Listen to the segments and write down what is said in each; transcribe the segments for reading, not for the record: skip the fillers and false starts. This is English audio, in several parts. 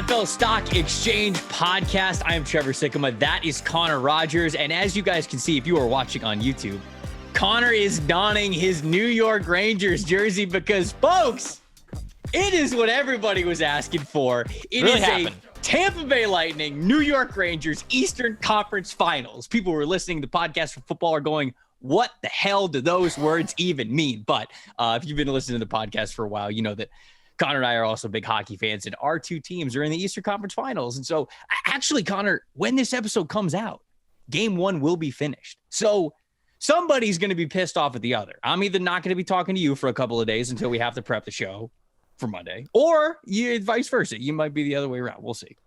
NFL Stock Exchange podcast. I am Trevor Sikkema. That is Connor Rogers. And as you guys can see, if you are watching on YouTube, Connor is donning his New York Rangers jersey because, folks, it is what everybody was asking for. It really is happened. A Tampa Bay Lightning, New York Rangers, Eastern Conference Finals. People who are listening to the podcast for football are going, what the hell do those words even mean? But if you've been listening to the podcast for a while, you know that Connor and I are also big hockey fans, and our two teams are in the Eastern Conference Finals. And so actually, Connor, when this episode comes out, game one will be finished. So somebody's going to be pissed off at the other. I'm either not going to be talking to you for a couple of days until we have to prep the show for Monday, or vice versa. You might be the other way around. We'll see.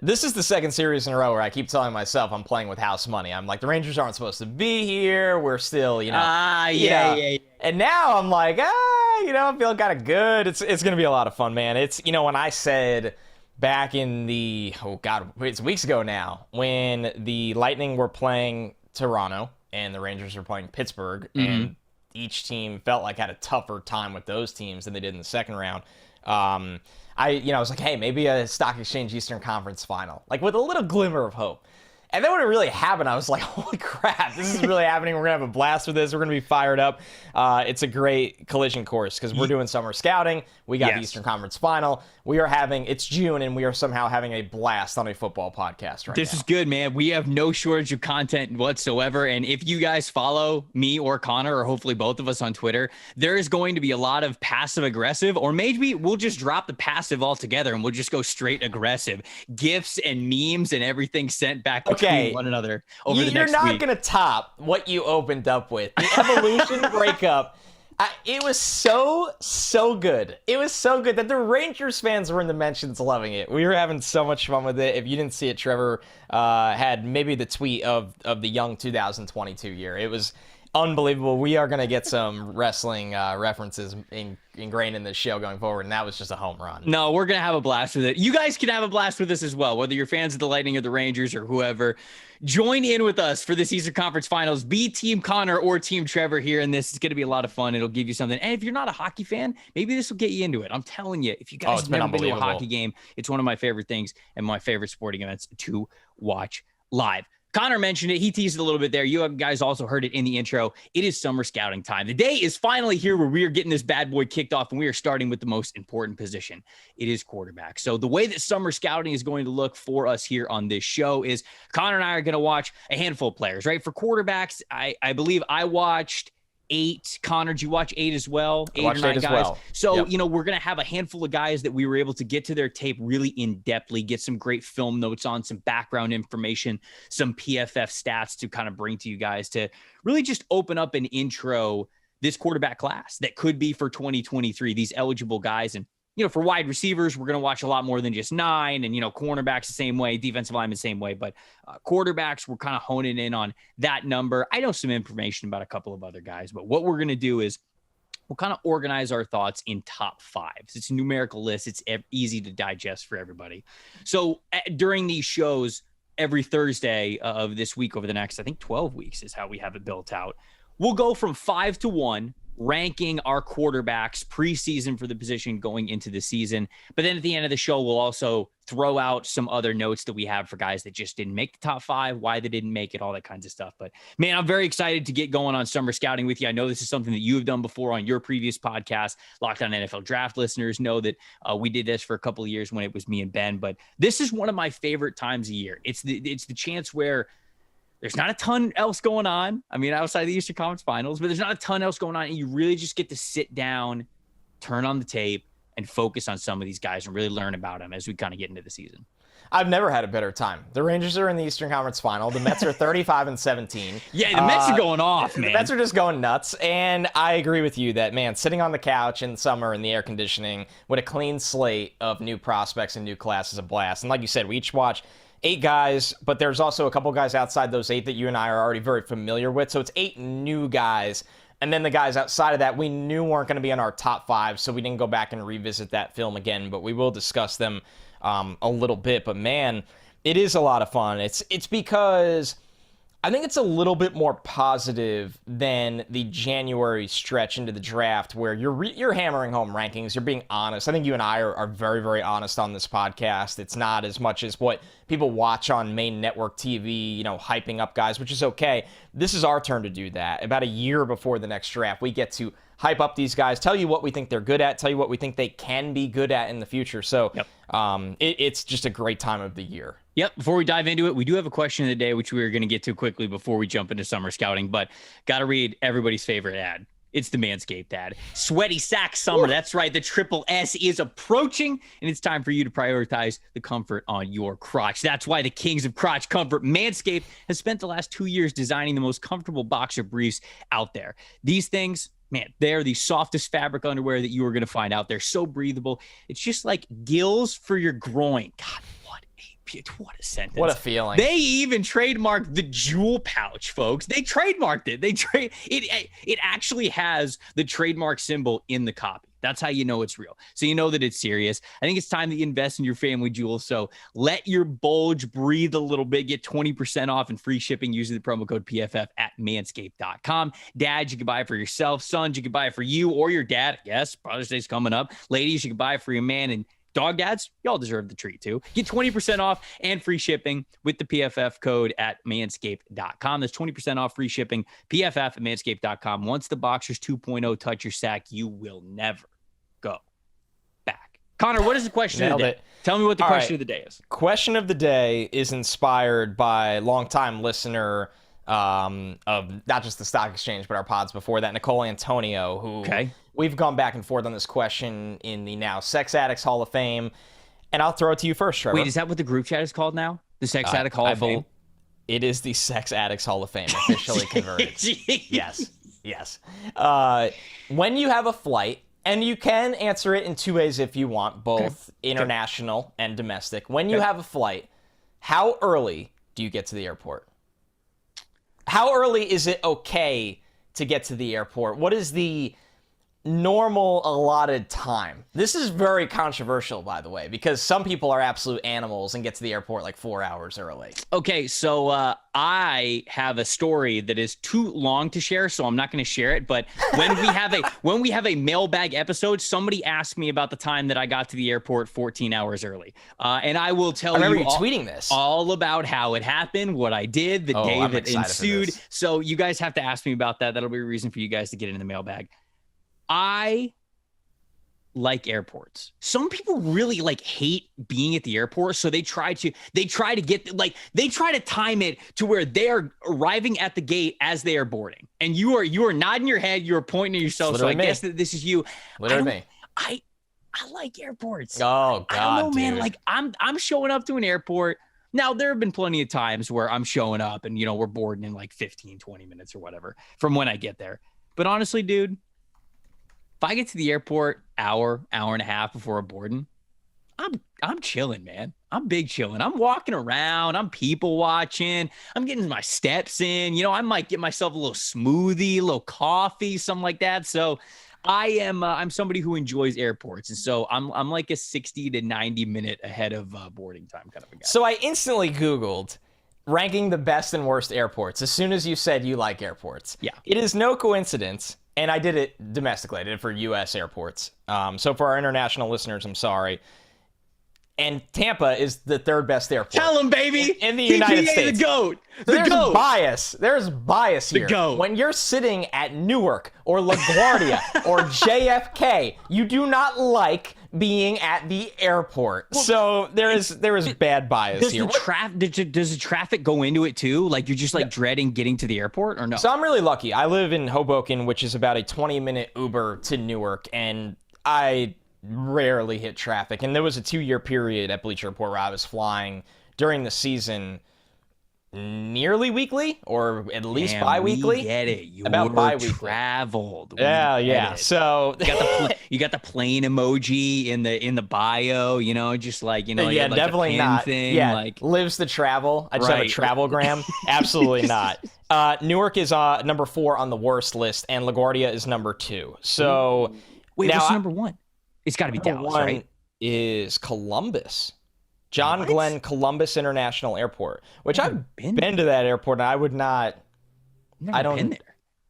This is the second series in a row where I keep telling myself I'm playing with house money. I'm like, the Rangers aren't supposed to be here. We're still, Yeah. And now I'm like, I'm feeling kind of good. It's going to be a lot of fun, man. It's, when I said back in it's weeks ago now, when the Lightning were playing Toronto and the Rangers were playing Pittsburgh, and each team felt like had a tougher time with those teams than they did in the second round. I was like, hey, maybe a Stock Exchange Eastern Conference Final, like with a little glimmer of hope. And then when it really happened, I was like, holy crap, this is really happening. We're going to have a blast with this. We're going to be fired up. It's a great collision course because we're doing summer scouting. We got the Eastern Conference Final. It's June, and we are somehow having a blast on a football podcast right now. This is good, man. We have no shortage of content whatsoever. And if you guys follow me or Connor, or hopefully both of us on Twitter, there is going to be a lot of passive aggressive, or maybe we'll just drop the passive altogether and we'll just go straight aggressive. GIFs and memes and everything sent back between one another over the next week. You're not going to top what you opened up with. The Evolution breakup. It was so good. It was so good that the Rangers fans were in the mentions loving it. We were having so much fun with it. If you didn't see it, Trevor had maybe the tweet of the young 2022 year. It was unbelievable. We are going to get some wrestling references ingrained in this show going forward, and that was just a home run. No, we're going to have a blast with it. You guys can have a blast with this as well, whether you're fans of the Lightning or the Rangers or whoever. Join in with us for this Eastern Conference Finals. Be Team Connor or Team Trevor here in this. It's going to be a lot of fun. It'll give you something. And if you're not a hockey fan, maybe this will get you into it. I'm telling you, if you guys have never been to a hockey game, it's one of my favorite things and my favorite sporting events to watch live. Connor mentioned it. He teased it a little bit there. You guys also heard it in the intro. It is summer scouting time. The day is finally here where we are getting this bad boy kicked off, and we are starting with the most important position. It is quarterback. So the way that summer scouting is going to look for us here on this show is Connor and I are going to watch a handful of players, right? For quarterbacks, I believe I watched 8. Connor, did you watch 8 as well? 8 or 9 guys. Well. So, we're going to have a handful of guys that we were able to get to their tape really in-depthly, get some great film notes on, some background information, some PFF stats to kind of bring to you guys to really just open up an intro this quarterback class that could be for 2023, these eligible guys. And, for wide receivers, we're going to watch a lot more than just 9, and, cornerbacks the same way, defensive linemen the same way, but quarterbacks, we're kind of honing in on that number. I know some information about a couple of other guys, but what we're going to do is we'll kind of organize our thoughts in top 5s. It's a numerical list. It's easy to digest for everybody. So during these shows, every Thursday of this week over the next, I think 12 weeks is how we have it built out. We'll go from 5 to 1, ranking our quarterbacks preseason for the position going into the season. But then at the end of the show, we'll also throw out some other notes that we have for guys that just didn't make the top 5, why they didn't make it, all that kinds of stuff. But man, I'm very excited to get going on summer scouting with you. I know this is something that you have done before on your previous podcast. Locked On NFL Draft listeners know that we did this for a couple of years when it was me and Ben, but this is one of my favorite times of year. It's the chance where there's not a ton else going on. I mean, outside the Eastern Conference Finals, but there's not a ton else going on. And you really just get to sit down, turn on the tape, and focus on some of these guys and really learn about them as we kind of get into the season. I've never had a better time. The Rangers are in the Eastern Conference Final. The Mets are 35-17. Yeah, the Mets are going off, man. The Mets are just going nuts. And I agree with you that, man, sitting on the couch in summer in the air conditioning with a clean slate of new prospects and new class is a blast. And like you said, we each watch 8 guys, but there's also a couple guys outside those 8 that you and I are already very familiar with. So it's 8 new guys. And then the guys outside of that we knew weren't going to be in our top 5, so we didn't go back and revisit that film again, but we will discuss them a little bit. But man, it is a lot of fun. It's because I think it's a little bit more positive than the January stretch into the draft where you're hammering home rankings. You're being honest. I think you and I are very, very honest on this podcast. It's not as much as what people watch on main network TV, hyping up guys, which is okay. This is our turn to do that. About a year before the next draft, we get to hype up these guys, tell you what we think they're good at, tell you what we think they can be good at in the future. So it's just a great time of the year. Yep. Before we dive into it, we do have a question of the day, which we are going to get to quickly before we jump into summer scouting, but got to read everybody's favorite ad. It's the Manscaped ad. Sweaty sack summer. That's right. The Triple S is approaching, and it's time for you to prioritize the comfort on your crotch. That's why the kings of crotch comfort, Manscaped, has spent the last 2 years designing the most comfortable boxer briefs out there. These things, man, they're the softest fabric underwear that you are going to find out there. So breathable. It's just like gills for your groin. God, what a sentence. What a feeling. They even trademarked the jewel pouch, folks. They trademarked it. It actually has the trademark symbol in the copy. That's how you know it's real. So you know that it's serious. I think it's time that you invest in your family jewels. So let your bulge breathe a little bit. Get 20% off and free shipping using the promo code PFF at manscaped.com. Dads, you can buy it for yourself. Sons, you can buy it for you or your dad. Yes, Father's Day's coming up. Ladies, you can buy it for your man. And dog dads, y'all deserve the treat too. Get 20% off and free shipping with the PFF code at manscaped.com. That's 20% off free shipping, PFF at manscaped.com. Once the Boxers 2.0 touch your sack, you will never go back. Connor, what is the question of the day? Tell me what the question of the day is. Question of the day is inspired by longtime listener of not just the Stock Exchange, but our pods before that, Nicole Antonio, who we've gone back and forth on this question in the now Sex Addicts Hall of Fame. And I'll throw it to you first, Trevor. Wait, is that what the group chat is called now? The Sex Addict Hall of Fame? It is the Sex Addicts Hall of Fame, officially converted. Yes. When you have a flight, and you can answer it in two ways if you want, both international and domestic. When you have a flight, how early do you get to the airport? How early is it okay to get to the airport? What is the normal allotted time? This is very controversial, by the way, because some people are absolute animals and get to the airport like 4 hours early. Okay, so I have a story that is too long to share, so I'm not going to share it. But when we have a mailbag episode, somebody asked me about the time that I got to the airport 14 hours early, and I will tell you tweeting this all about how it happened, what I did, the day that ensued. So you guys have to ask me about that. That'll be a reason for you guys to get in the mailbag. I like airports. Some people really hate being at the airport, so they try to time it to where they are arriving at the gate as they are boarding. And you are nodding your head, you are pointing at yourself. So I guess that this is you. Literally I like airports. Oh God, I don't know, man. Dude. Like I'm showing up to an airport. Now, there have been plenty of times where I'm showing up and we're boarding in like 15, 20 minutes or whatever from when I get there. But honestly, dude, if I get to the airport hour and a half before I'm boarding, I'm chilling, man. I'm big chilling. I'm walking around. I'm people watching. I'm getting my steps in. I might get myself a little smoothie, a little coffee, something like that. So I'm somebody who enjoys airports. And so I'm like a 60 to 90 minute ahead of boarding time kind of a guy. So I instantly Googled ranking the best and worst airports as soon as you said you like airports. Yeah. It is no coincidence. And I did it domestically. I did it for U.S. airports. So for our international listeners, I'm sorry. And Tampa is the third best airport. Tell them, baby. In the United States. The GOAT. There's bias. There's bias here. The GOAT. When you're sitting at Newark or LaGuardia or JFK, you do not like being at the airport. Well, so there is bad bias here. Does the traffic go into it too? Like you're just dreading getting to the airport or no? So I'm really lucky. I live in Hoboken, which is about a 20-minute Uber to Newark, and I rarely hit traffic. And there was a 2-year period at Bleacher Report where I was flying during the season nearly weekly or at least bi-weekly. We get it. You about bi-weekly. Traveled. Yeah. So you got the plane emoji in the bio, just like, yeah, definitely not. Thing, yeah, lives to travel. I just have a travelgram. Absolutely not. Newark is number 4 on the worst list, and LaGuardia is number 2. So wait, what's number 1? It's got to be Dallas, right? Is Columbus. John Glenn Columbus International Airport, which I've been to that airport, and I would not. Never been there.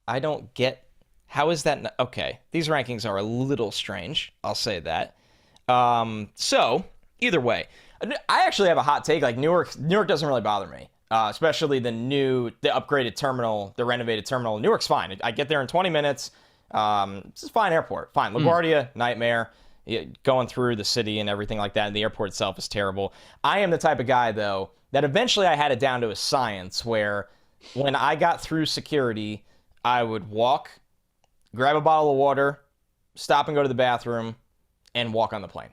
I don't get. How is that? Okay, these rankings are a little strange. I'll say that. So either way, I actually have a hot take. Like Newark doesn't really bother me, especially the upgraded terminal, the renovated terminal. Newark's fine. I get there in 20 minutes. It's a fine airport. Fine. LaGuardia, nightmare. Going through the city and everything like that, and the airport itself is terrible. I am the type of guy, though, that eventually I had it down to a science where when I got through security, I would walk, grab a bottle of water, stop and go to the bathroom, and walk on the plane.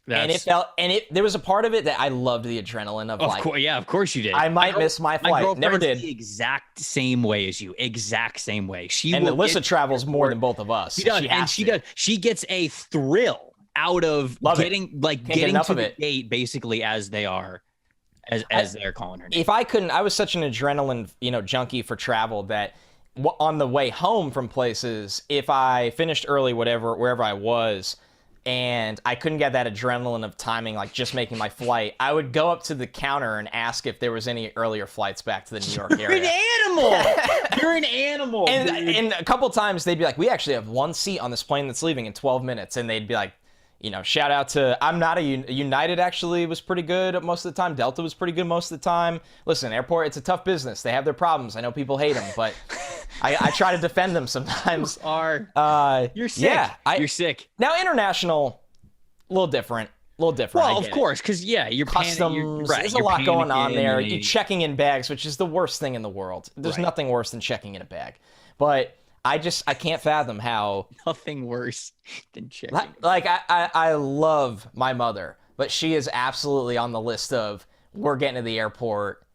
There was a part of it that I loved the adrenaline of like. Of course you did. I might miss my flight. My Never did. The exact same way as you. Exact same way. Alyssa travels more than both of us. She does. She gets a thrill out of getting to the gate basically as they are. As they're calling her name. If I couldn't, I was such an adrenaline, junkie for travel that on the way home from places, if I finished early, wherever I was, and I couldn't get that adrenaline of timing, like just making my flight, I would go up to the counter and ask if there was any earlier flights back to the New York area. You're an animal. And a couple times they'd be like, we actually have one seat on this plane that's leaving in 12 minutes. And they'd be like, shout out to, I'm not a United actually was pretty good most of the time. Delta was pretty good most of the time. Listen, airport, it's a tough business. They have their problems. I know people hate them, but I try to defend them sometimes. You're sick. Yeah, you're sick. Now, international, a little different. Well, of course, because, you're customs. There's a lot going on there. You're checking in bags, which is the worst thing in the world. There's nothing worse than checking in a bag. But I can't fathom how. Nothing worse than checking. Like I love my mother, but she is absolutely on the list of we're getting to the airport.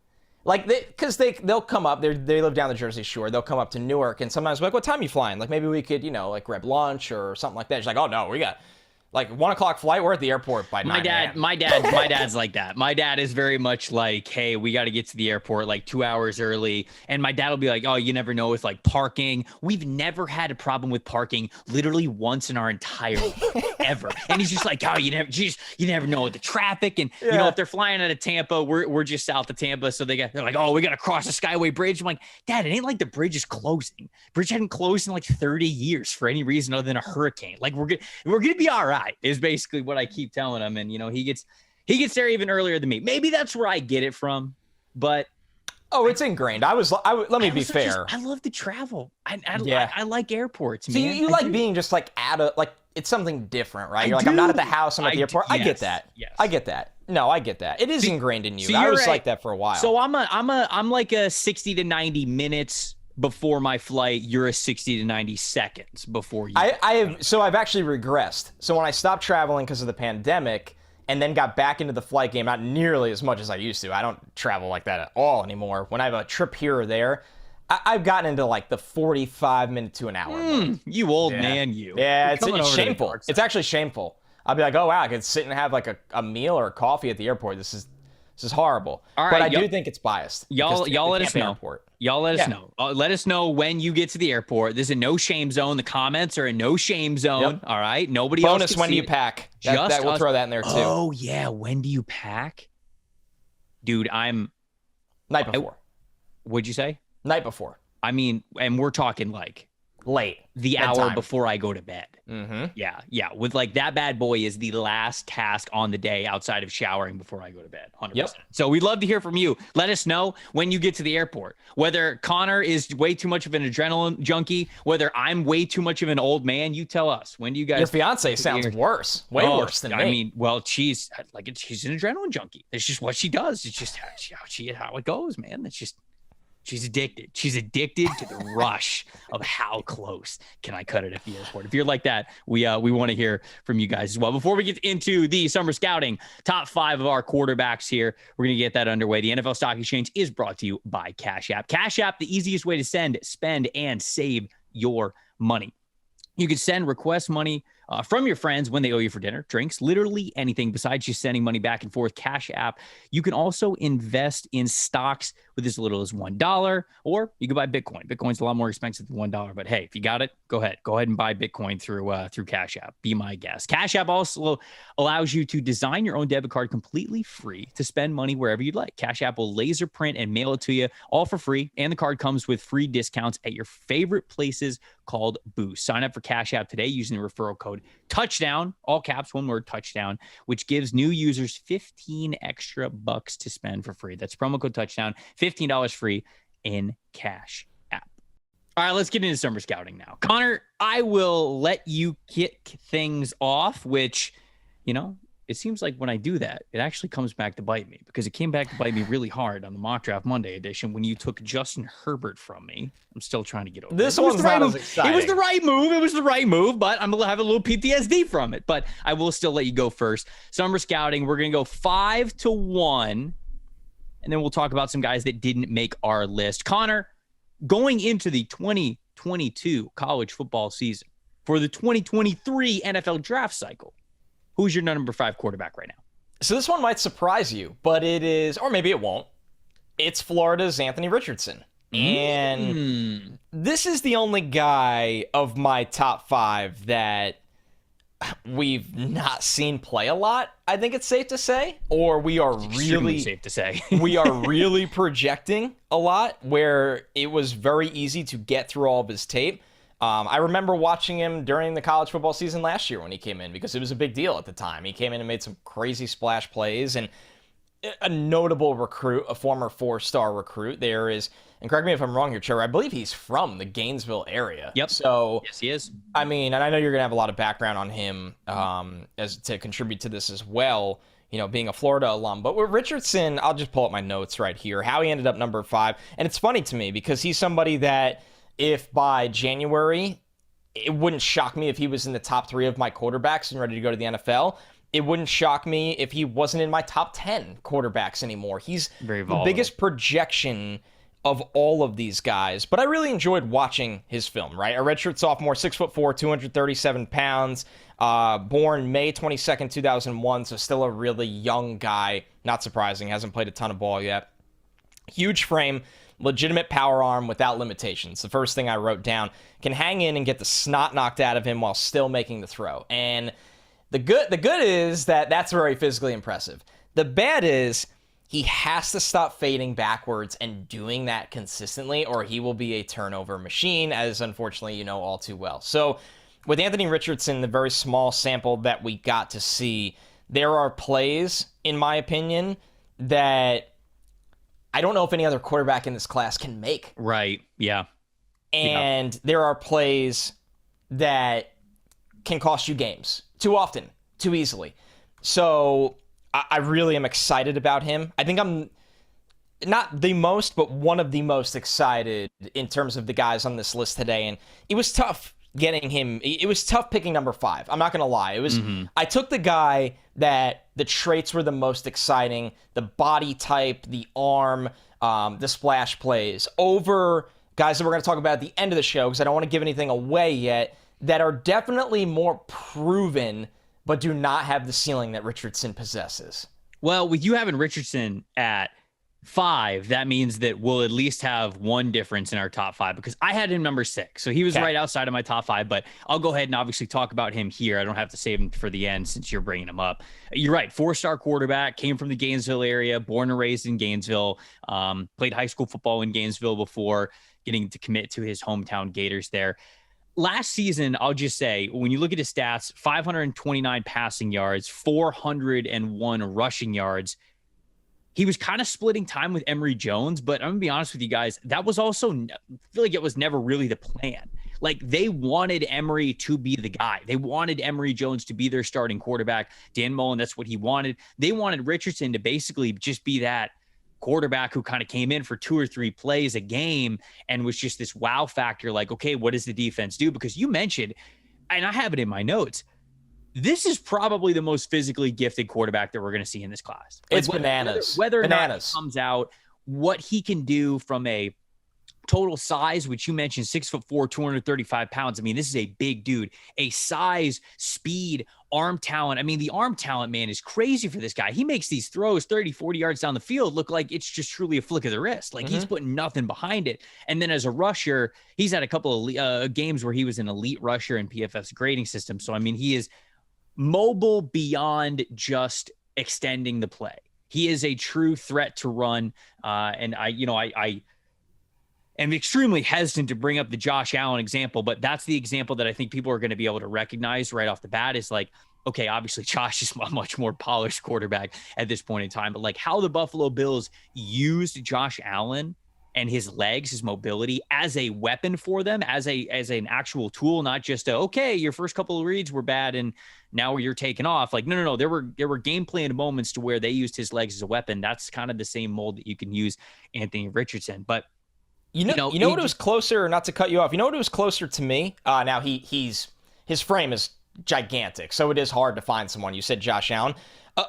Like, because they'll come up, they live down the Jersey Shore, they'll come up to Newark, and sometimes we're like, what time are you flying? Like, maybe we could, grab lunch or something like that. She's like, oh, no, we got, 1 o'clock flight, we're at the airport by 9 a.m. My dad's like that. My dad is very much like, hey, we got to get to the airport 2 hours early. And my dad will be like, oh, you never know with parking. We've never had a problem with parking literally once in our entire life, ever. And he's just like, oh, you never know with the traffic. And if they're flying out of Tampa, we're just south of Tampa. So they're like, oh, we got to cross the Skyway Bridge. I'm like, Dad, it ain't like the bridge is closing. Bridge hadn't closed in 30 years for any reason other than a hurricane. We're gonna be all right. Is basically what I keep telling him. And, he gets there even earlier than me. Maybe that's where I get it from, but. Oh, it's ingrained. Let me be fair. I love to travel. I like airports, man. So you like being just it's something different, right? You're like, I'm not at the house, I'm at the airport. I get that. Yes. I get that. No, I get that. It is ingrained in you. I was like that for a while. So I'm like a 60 to 90 minutes before my flight. You're a 60 to 90 seconds before you. I've actually regressed. So when I stopped traveling because of the pandemic and then got back into the flight game, not nearly as much as I used to. I don't travel like that at all anymore. When I have a trip here or there, I've gotten into the 45-minute to an hour mark. You old man, you. Yeah, it's shameful. It's actually shameful. I'll be like, oh wow, I could sit and have a meal or a coffee at the airport. This is horrible. All right, but I do think it's biased. Y'all let us know. Y'all let us know. Let us know when you get to the airport. This is a no shame zone. The comments are a no shame zone. Yep. All right. Nobody else. Bonus, when do you pack? We'll throw that in there too. Oh yeah. When do you pack? Dude, night before. What'd you say? Night before. I mean, and we're talking late. The hour before I go to bed. Mm-hmm. Yeah. With that bad boy is the last task on the day outside of showering before I go to bed. 100%. Yep. So we'd love to hear from you. Let us know when you get to the airport, whether Connor is way too much of an adrenaline junkie, whether I'm way too much of an old man. You tell us. When do you guys? Your fiance sounds worse. Way worse than me. I mean, well, she's an adrenaline junkie. It's just what she does. It's just how it goes, man. It's just. She's addicted. She's addicted to the rush of how close can I cut it at the airport. If you're like that, we want to hear from you guys as well. Before we get into the summer scouting, top 5 of our quarterbacks here, we're going to get that underway. The NFL Stock Exchange is brought to you by Cash App. Cash App, the easiest way to send, spend, and save your money. You can send request money from your friends when they owe you for dinner, drinks, literally anything besides just sending money back and forth. Cash App. You can also invest in stocks with as little as $1, or you can buy Bitcoin. Bitcoin's a lot more expensive than $1, but hey, if you got it, go ahead and buy Bitcoin through Cash App. Be my guest. Cash App also allows you to design your own debit card completely free to spend money wherever you'd like. Cash App will laser print and mail it to you all for free, and the card comes with free discounts at your favorite places called Boost. Sign up for Cash App today using the referral code TOUCHDOWN, all caps, one word, TOUCHDOWN, which gives new users 15 extra bucks to spend for free. That's promo code TOUCHDOWN, $15 free in Cash App. All right, let's get into summer scouting now. Connor, I will let you kick things off, which, it seems like when I do that, it actually comes back to bite me, because it came back to bite me really hard on the Mock Draft Monday edition when you took Justin Herbert from me. I'm still trying to get over this. One's not as exciting. It was the right move. But I'm going to have a little PTSD from it. But I will still let you go first. Summer scouting, we're going to go 5-1, and then we'll talk about some guys that didn't make our list. Connor, going into the 2022 college football season for the 2023 NFL draft cycle, who's your number 5 quarterback right now? So this one might surprise you, but it is, or maybe it won't. It's Florida's Anthony Richardson. And this is the only guy of my top 5 that we've not seen play a lot, I think it's safe to say. Or we are really safe to say. We are really projecting a lot, where it was very easy to get through all of his tape. I remember watching him during the college football season last year when he came in, because it was a big deal at the time. He came in and made some crazy splash plays, and a notable recruit, a former 4-star recruit there is, and correct me if I'm wrong here, Trevor, I believe he's from the Gainesville area. Yep. So, yes, he is. I mean, and I know you're going to have a lot of background on him as to contribute to this as well, being a Florida alum. But with Richardson, I'll just pull up my notes right here, how he ended up number 5. And it's funny to me because he's somebody that, if by January, it wouldn't shock me if he was in the top 3 of my quarterbacks and ready to go to the NFL. It wouldn't shock me if he wasn't in my top 10 quarterbacks anymore. He's very the biggest projection of all of these guys. But I really enjoyed watching his film, right? A redshirt sophomore, 6'4", 237 pounds, born May 22nd, 2001, so still a really young guy. Not surprising, hasn't played a ton of ball yet. Huge frame, legitimate power arm without limitations. The first thing I wrote down. Can hang in and get the snot knocked out of him while still making the throw. And the good is that that's very physically impressive. The bad is he has to stop fading backwards and doing that consistently, or he will be a turnover machine, as unfortunately you know all too well. So with Anthony Richardson, the very small sample that we got to see, there are plays, in my opinion, that I don't know if any other quarterback in this class can make. Right, yeah. And there are plays that can cost you games too often, too easily. So I really am excited about him. I think I'm not the most, but one of the most excited in terms of the guys on this list today. And it was tough getting him. It was tough picking number 5. I'm not going to lie. It was. I took the guy that the traits were the most exciting, the body type, the arm, the splash plays, over guys that we're going to talk about at the end of the show, because I don't want to give anything away yet, that are definitely more proven but do not have the ceiling that Richardson possesses. Well, with you having Richardson at 5, that means that we'll at least have one difference in our top 5, because I had him number 6. So he was right outside of my top 5, but I'll go ahead and obviously talk about him here. I don't have to save him for the end since you're bringing him up. You're right. 4-star quarterback, came from the Gainesville area, born and raised in Gainesville, played high school football in Gainesville before getting to commit to his hometown Gators there. Last season, I'll just say, when you look at his stats, 529 passing yards, 401 rushing yards. He was kind of splitting time with Emory Jones, but I'm going to be honest with you guys, that was also, I feel like it was never really the plan. Like, they wanted Emory to be the guy. They wanted Emory Jones to be their starting quarterback. Dan Mullen, that's what he wanted. They wanted Richardson to basically just be that quarterback who kind of came in for 2 or 3 plays a game and was just this wow factor. Like, okay, what does the defense do? Because you mentioned, and I have it in my notes, this is probably the most physically gifted quarterback that we're going to see in this class. It's bananas. Whether or bananas. not it comes out, what he can do from a total size, which you mentioned, 6'4", 235 pounds. I mean, this is a big dude. A size, speed, arm talent. I mean, the arm talent, man, is crazy for this guy. He makes these throws 30, 40 yards down the field look like it's just truly a flick of the wrist. Like he's putting nothing behind it. And then as a rusher, he's had a couple of games where he was an elite rusher in PFF's grading system. So, I mean, he is mobile beyond just extending the play. He is a true threat to run. And I am extremely hesitant to bring up the Josh Allen example, but that's the example that I think people are going to be able to recognize right off the bat is like, okay, obviously Josh is a much more polished quarterback at this point in time, but like how the Buffalo Bills used Josh Allen and his legs, his mobility as a weapon for them, as an actual tool, not just okay, your first couple of reads were bad and now you're taking off. Like, no. There were game plan moments to where they used his legs as a weapon. That's kind of the same mold that you can use Anthony Richardson. But you know what it was closer, not to cut you off. You know what it was closer to me? Now his frame is gigantic, so it is hard to find someone. You said Josh Allen.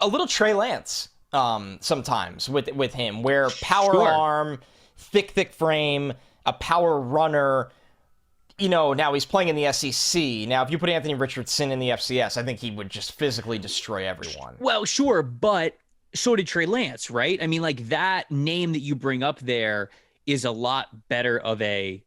A little Trey Lance sometimes with him, where power arm, thick frame, a power runner. Now he's playing in the SEC. Now, if you put Anthony Richardson in the FCS, I think he would just physically destroy everyone. Well, sure, but so did Trey Lance, right? I mean, like that name that you bring up there is a lot better of a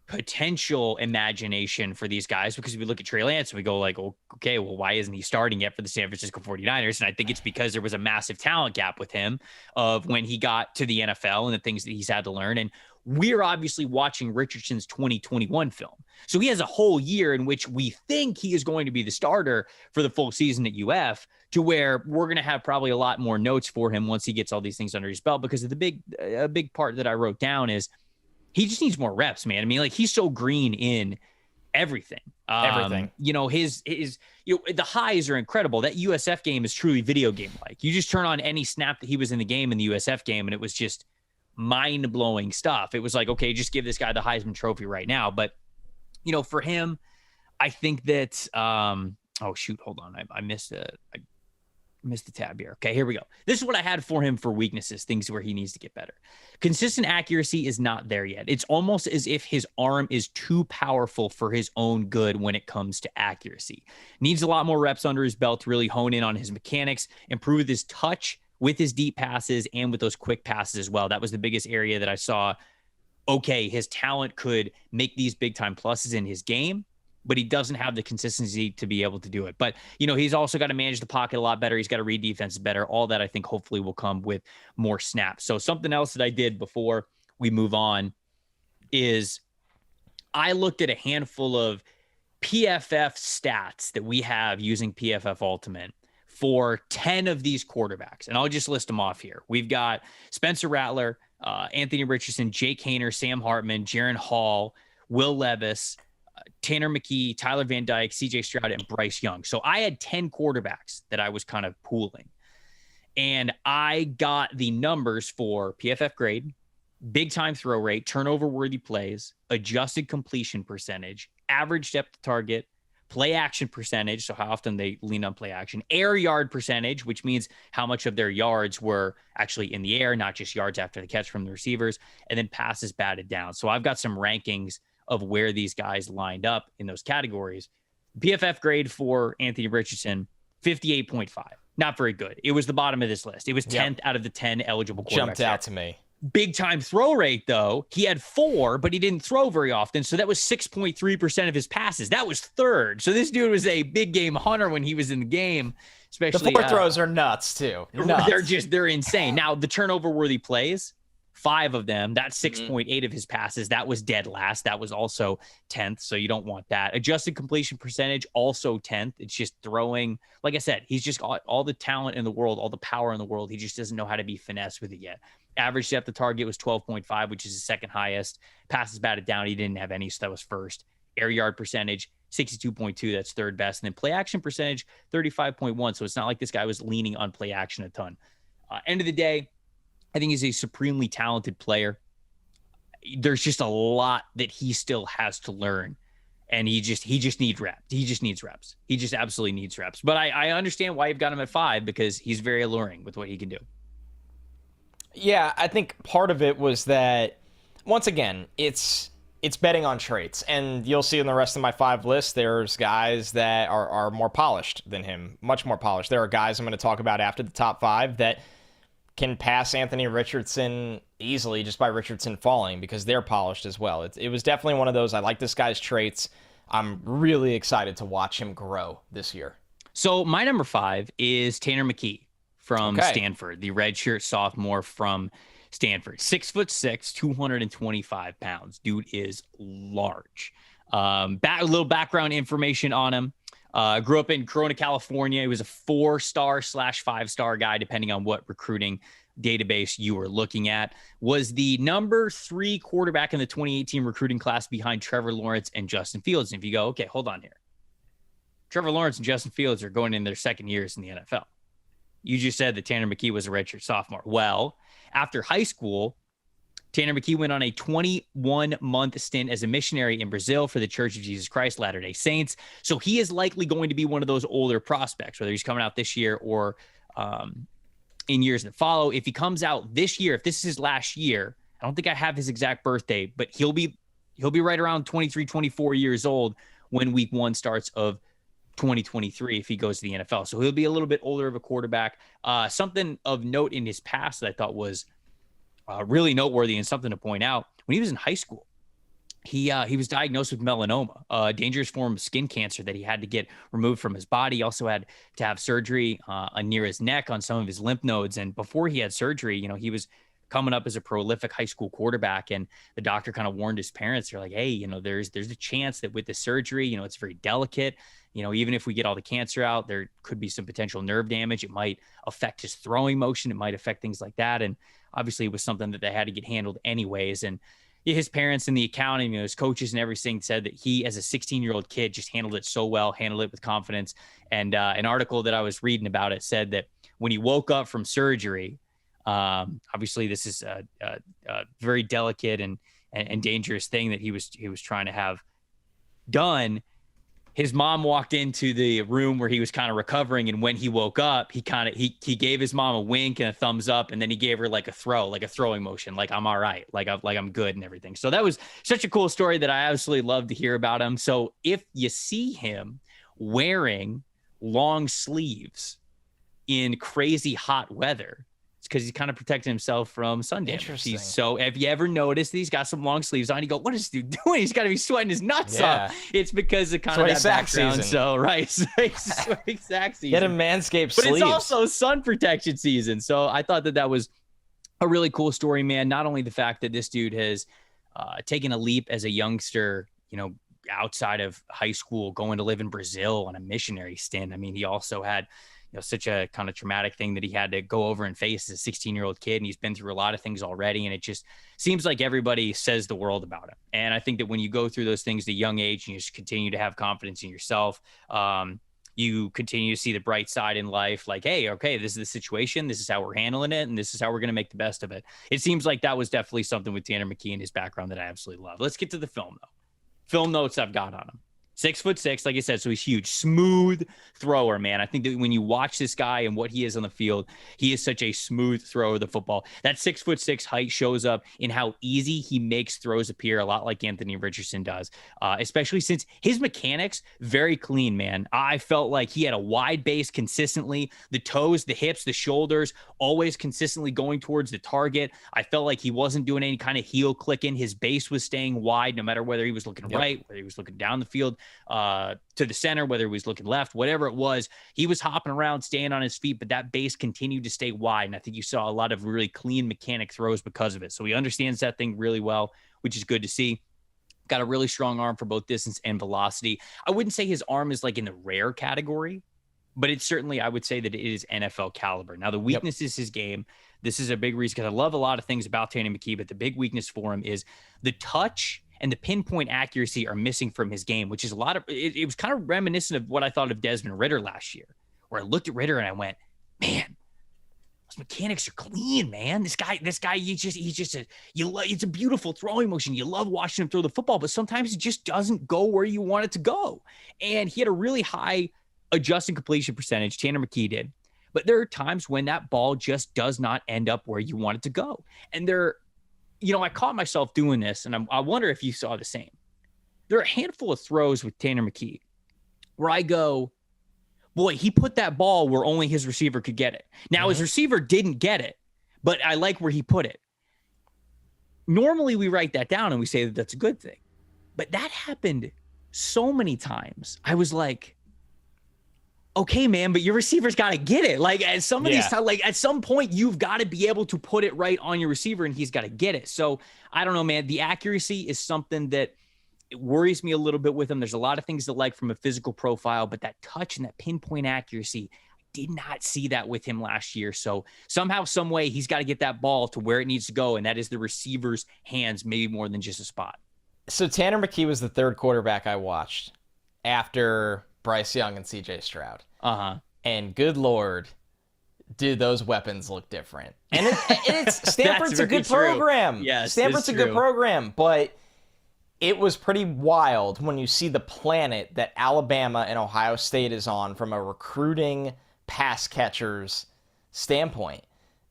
potential imagination for these guys because we look at Trey Lance and we go like, okay, well, why isn't he starting yet for the San Francisco 49ers? And I think it's because there was a massive talent gap with him of when he got to the NFL and the things that he's had to learn. And we're obviously watching Richardson's 2021 film. So he has a whole year in which we think he is going to be the starter for the full season at UF, to where we're going to have probably a lot more notes for him once he gets all these things under his belt, because of a big part that I wrote down is he just needs more reps, man. I mean, like he's so green in everything. Everything. The highs are incredible. That USF game is truly video game like. You just turn on any snap that he was in the game in the USF game, and it was just mind-blowing stuff. It was like, okay, just give this guy the Heisman Trophy right now. But for him, I think that hold on, I missed the tab here. Okay, here we go. This is what I had for him for weaknesses, things where he needs to get better. Consistent accuracy is not there yet. It's almost as if his arm is too powerful for his own good when it comes to accuracy. Needs a lot more reps under his belt to really hone in on his mechanics, improve his touch with his deep passes and with those quick passes as well. That was the biggest area that I saw. Okay, his talent could make these big time pluses in his game, but he doesn't have the consistency to be able to do it. But, he's also got to manage the pocket a lot better. He's got to read defenses better. All that I think hopefully will come with more snaps. So something else that I did before we move on is I looked at a handful of PFF stats that we have using PFF Ultimate for 10 of these quarterbacks. And I'll just list them off here. We've got Spencer Rattler, Anthony Richardson, Jake Haener, Sam Hartman, Jaron Hall, Will Levis, Tanner McKee, Tyler Van Dyke, CJ Stroud, and Bryce Young. So I had 10 quarterbacks that I was kind of pooling. And I got the numbers for PFF grade, big time throw rate, turnover worthy plays, adjusted completion percentage, average depth to target, play action percentage, so how often they lean on play action, air yard percentage, which means how much of their yards were actually in the air, not just yards after the catch from the receivers, and then passes batted down. So I've got some rankings of where these guys lined up in those categories. PFF grade for Anthony Richardson, 58.5. Not very good. It was the bottom of this list. It was 10th out of the 10 eligible quarterbacks. Jumped out to me. Big time throw rate, though. He had 4, but he didn't throw very often. So that was 6.3% of his passes. That was 3rd. So this dude was a big game hunter when he was in the game. Especially the 4 throws are nuts too. Nuts. They're insane. Now the turnover worthy plays, 5 of them. That's 6.8 of his passes. That was dead last. That was also 10th. So you don't want that. Adjusted completion percentage, also 10th. It's just throwing. Like I said, he's just got all the talent in the world, all the power in the world. He just doesn't know how to be finessed with it yet. Average depth of target was 12.5, which is the second highest. Passes batted down, he didn't have any, so that was first. Air yard percentage, 62.2, that's third best. And then play action percentage, 35.1. So it's not like this guy was leaning on play action a ton. End of the day, I think he's a supremely talented player. There's just a lot that he still has to learn. And he just needs reps. He just needs reps. He just absolutely needs reps. But I understand why you've got him at 5, because he's very alluring with what he can do. Yeah, I think part of it was that, once again, it's betting on traits, and you'll see in the rest of my 5 lists, there's guys that are more polished than him, much more polished. There are guys I'm going to talk about after the top 5 that can pass Anthony Richardson easily just by Richardson falling because they're polished as well. It was definitely one of those, I like this guy's traits. I'm really excited to watch him grow this year. So my number 5 is Tanner McKee from Stanford, the redshirt sophomore from Stanford. 6'6", 225 pounds. Dude is large. A little background information on him. Grew up in Corona, California. He was a 4-star / 5-star guy, depending on what recruiting database you were looking at. Was the number 3 quarterback in the 2018 recruiting class behind Trevor Lawrence and Justin Fields. And if you go, okay, hold on here. Trevor Lawrence and Justin Fields are going in their second years in the NFL. You just said that Tanner McKee was a redshirt sophomore. Well, after high school, Tanner McKee went on a 21-month stint as a missionary in Brazil for the Church of Jesus Christ Latter-day Saints. So he is likely going to be one of those older prospects, whether he's coming out this year or in years that follow. If he comes out this year, if this is his last year, I don't think I have his exact birthday, but he'll be right around 23, 24 years old when week 1 starts of 2023 if he goes to the NFL. So he'll be a little bit older of a quarterback. Something of note in his past that I thought was really noteworthy and something to point out. When he was in high school, he was diagnosed with melanoma, a dangerous form of skin cancer that he had to get removed from his body. He also had to have surgery near his neck on some of his lymph nodes. And before he had surgery, he was coming up as a prolific high school quarterback. And the doctor kind of warned his parents. They're like, hey, there's a chance that with the surgery, it's very delicate. Even if we get all the cancer out, there could be some potential nerve damage. It might affect his throwing motion. It might affect things like that. And obviously it was something that they had to get handled anyways. And his parents and the accounting, his coaches and everything said that he, as a 16-year-old kid, just handled it so well, handled it with confidence. And an article that I was reading about it said that when he woke up from surgery, obviously this is a very delicate and dangerous thing that he was trying to have done. His mom walked into the room where he was kind of recovering, and when he woke up, he gave his mom a wink and a thumbs up, and then he gave her like a throwing motion, like I'm all right, like I'm good and everything. So that was such a cool story that I absolutely love to hear about him. So if you see him wearing long sleeves in crazy hot weather, it's because he's kind of protecting himself from sun damage. Interesting. So have you ever noticed that he's got some long sleeves on? You go, what is he doing? He's got to be sweating his nuts off. It's because of kind of that background. Season. So, right. Sweaty sack season. Get a Manscaped But sleeves. it's also sun protection season. So I thought that was a really cool story, man. Not only the fact that this dude has taken a leap as a youngster, outside of high school, going to live in Brazil on a missionary stint. I mean, he also had such a kind of traumatic thing that he had to go over and face as a 16-year-old kid. And he's been through a lot of things already. And it just seems like everybody says the world about him. And I think that when you go through those things at a young age and you just continue to have confidence in yourself, you continue to see the bright side in life. Like, hey, okay, this is the situation. This is how we're handling it. And this is how we're going to make the best of it. It seems like that was definitely something with Tanner McKee and his background that I absolutely love. Let's get to the film though. Film notes I've got on him. 6'6", like I said, so he's huge, smooth thrower, man. I think that when you watch this guy and what he is on the field, he is such a smooth thrower of the football. That 6'6" height shows up in how easy he makes throws appear, a lot like Anthony Richardson does, especially since his mechanics, very clean, man. I felt like he had a wide base consistently, the toes, the hips, the shoulders, always consistently going towards the target. I felt like he wasn't doing any kind of heel clicking. His base was staying wide, no matter whether he was looking right, whether he was looking down the field, to the center, whether he was looking left, whatever it was, he was hopping around, staying on his feet, but that base continued to stay wide. And I think you saw a lot of really clean mechanic throws because of it. So he understands that thing really well, which is good to see. Got a really strong arm for both distance and velocity. I wouldn't say his arm is like in the rare category, but it's certainly, I would say that it is NFL caliber. Now, the weakness is his game. This is a big reason because I love a lot of things about Tanner McKee, but the big weakness for him is the touch and the pinpoint accuracy are missing from his game, which is a lot of, it was kind of reminiscent of what I thought of Desmond Ridder last year, where I looked at Ridder and I went, man, those mechanics are clean, man. This guy, it's a beautiful throwing motion. You love watching him throw the football, but sometimes it just doesn't go where you want it to go. And he had a really high adjusting completion percentage. Tanner McKee did, but there are times when that ball just does not end up where you want it to go. And I caught myself doing this, and I wonder if you saw the same. There are a handful of throws with Tanner McKee where I go, boy, he put that ball where only his receiver could get it. Now, his receiver didn't get it, but I like where he put it. Normally, we write that down and we say that that's a good thing. But that happened so many times. I was like, okay, man, but your receiver's got to get it. Like at some of these times, like at some point, you've got to be able to put it right on your receiver, and he's got to get it. So I don't know, man. The accuracy is something that it worries me a little bit with him. There's a lot of things to like from a physical profile, but that touch and that pinpoint accuracy, I did not see that with him last year. So somehow, some way, he's got to get that ball to where it needs to go, and that is the receiver's hands, maybe more than just a spot. So Tanner McKee was the third quarterback I watched after Bryce Young and CJ Stroud. And good Lord, do those weapons look different. And it's Stanford's a good program. Yes, Stanford's a good program, but it was pretty wild when you see the planet that Alabama and Ohio State is on from a recruiting pass catchers standpoint.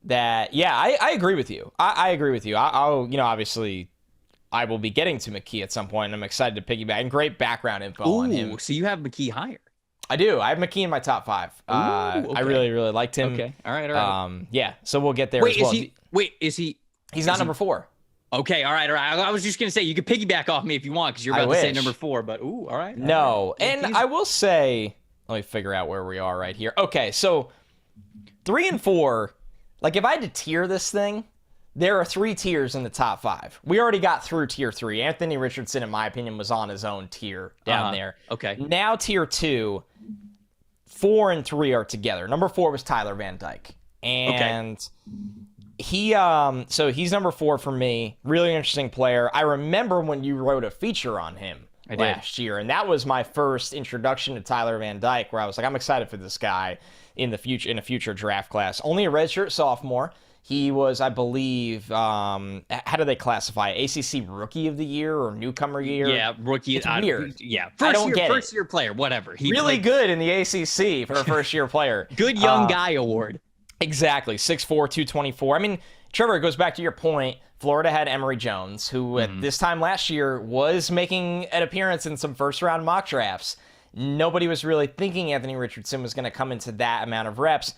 That, I agree with you. I agree with you. I'll obviously I will be getting to McKee at some point, and I'm excited to piggyback. And great background info on him. So you have McKee higher. I do. I have McKee in my top 5. Okay. I really, really liked him. Okay. All right. Yeah. So we'll get there as well. Is he? He's not number 4. Okay. All right. I was just gonna say you could piggyback off me if you want because you're about to say number 4. But all right. No. And I will say, let me figure out where we are right here. Okay. So 3 and 4. Like if I had to tier this thing, there are 3 tiers in the top 5. We already got through tier 3. Anthony Richardson, in my opinion, was on his own tier down there. Okay. Now tier 2, 4 and 3 are together. Number 4 was Tyler Van Dyke. And he so he's number 4 for me. Really interesting player. I remember when you wrote a feature on him last year, and that was my first introduction to Tyler Van Dyke, where I was like, I'm excited for this guy in a future draft class. Only a redshirt sophomore. He was, I believe, how do they classify it? ACC Rookie of the Year or Newcomer Year? Yeah, Rookie. It's weird. Yeah, First year player, whatever. He really good in the ACC for a first-year player. Good young guy award. Exactly, 6'4", 224. I mean, Trevor, it goes back to your point. Florida had Emory Jones, who at this time last year was making an appearance in some first-round mock drafts. Nobody was really thinking Anthony Richardson was going to come into that amount of reps.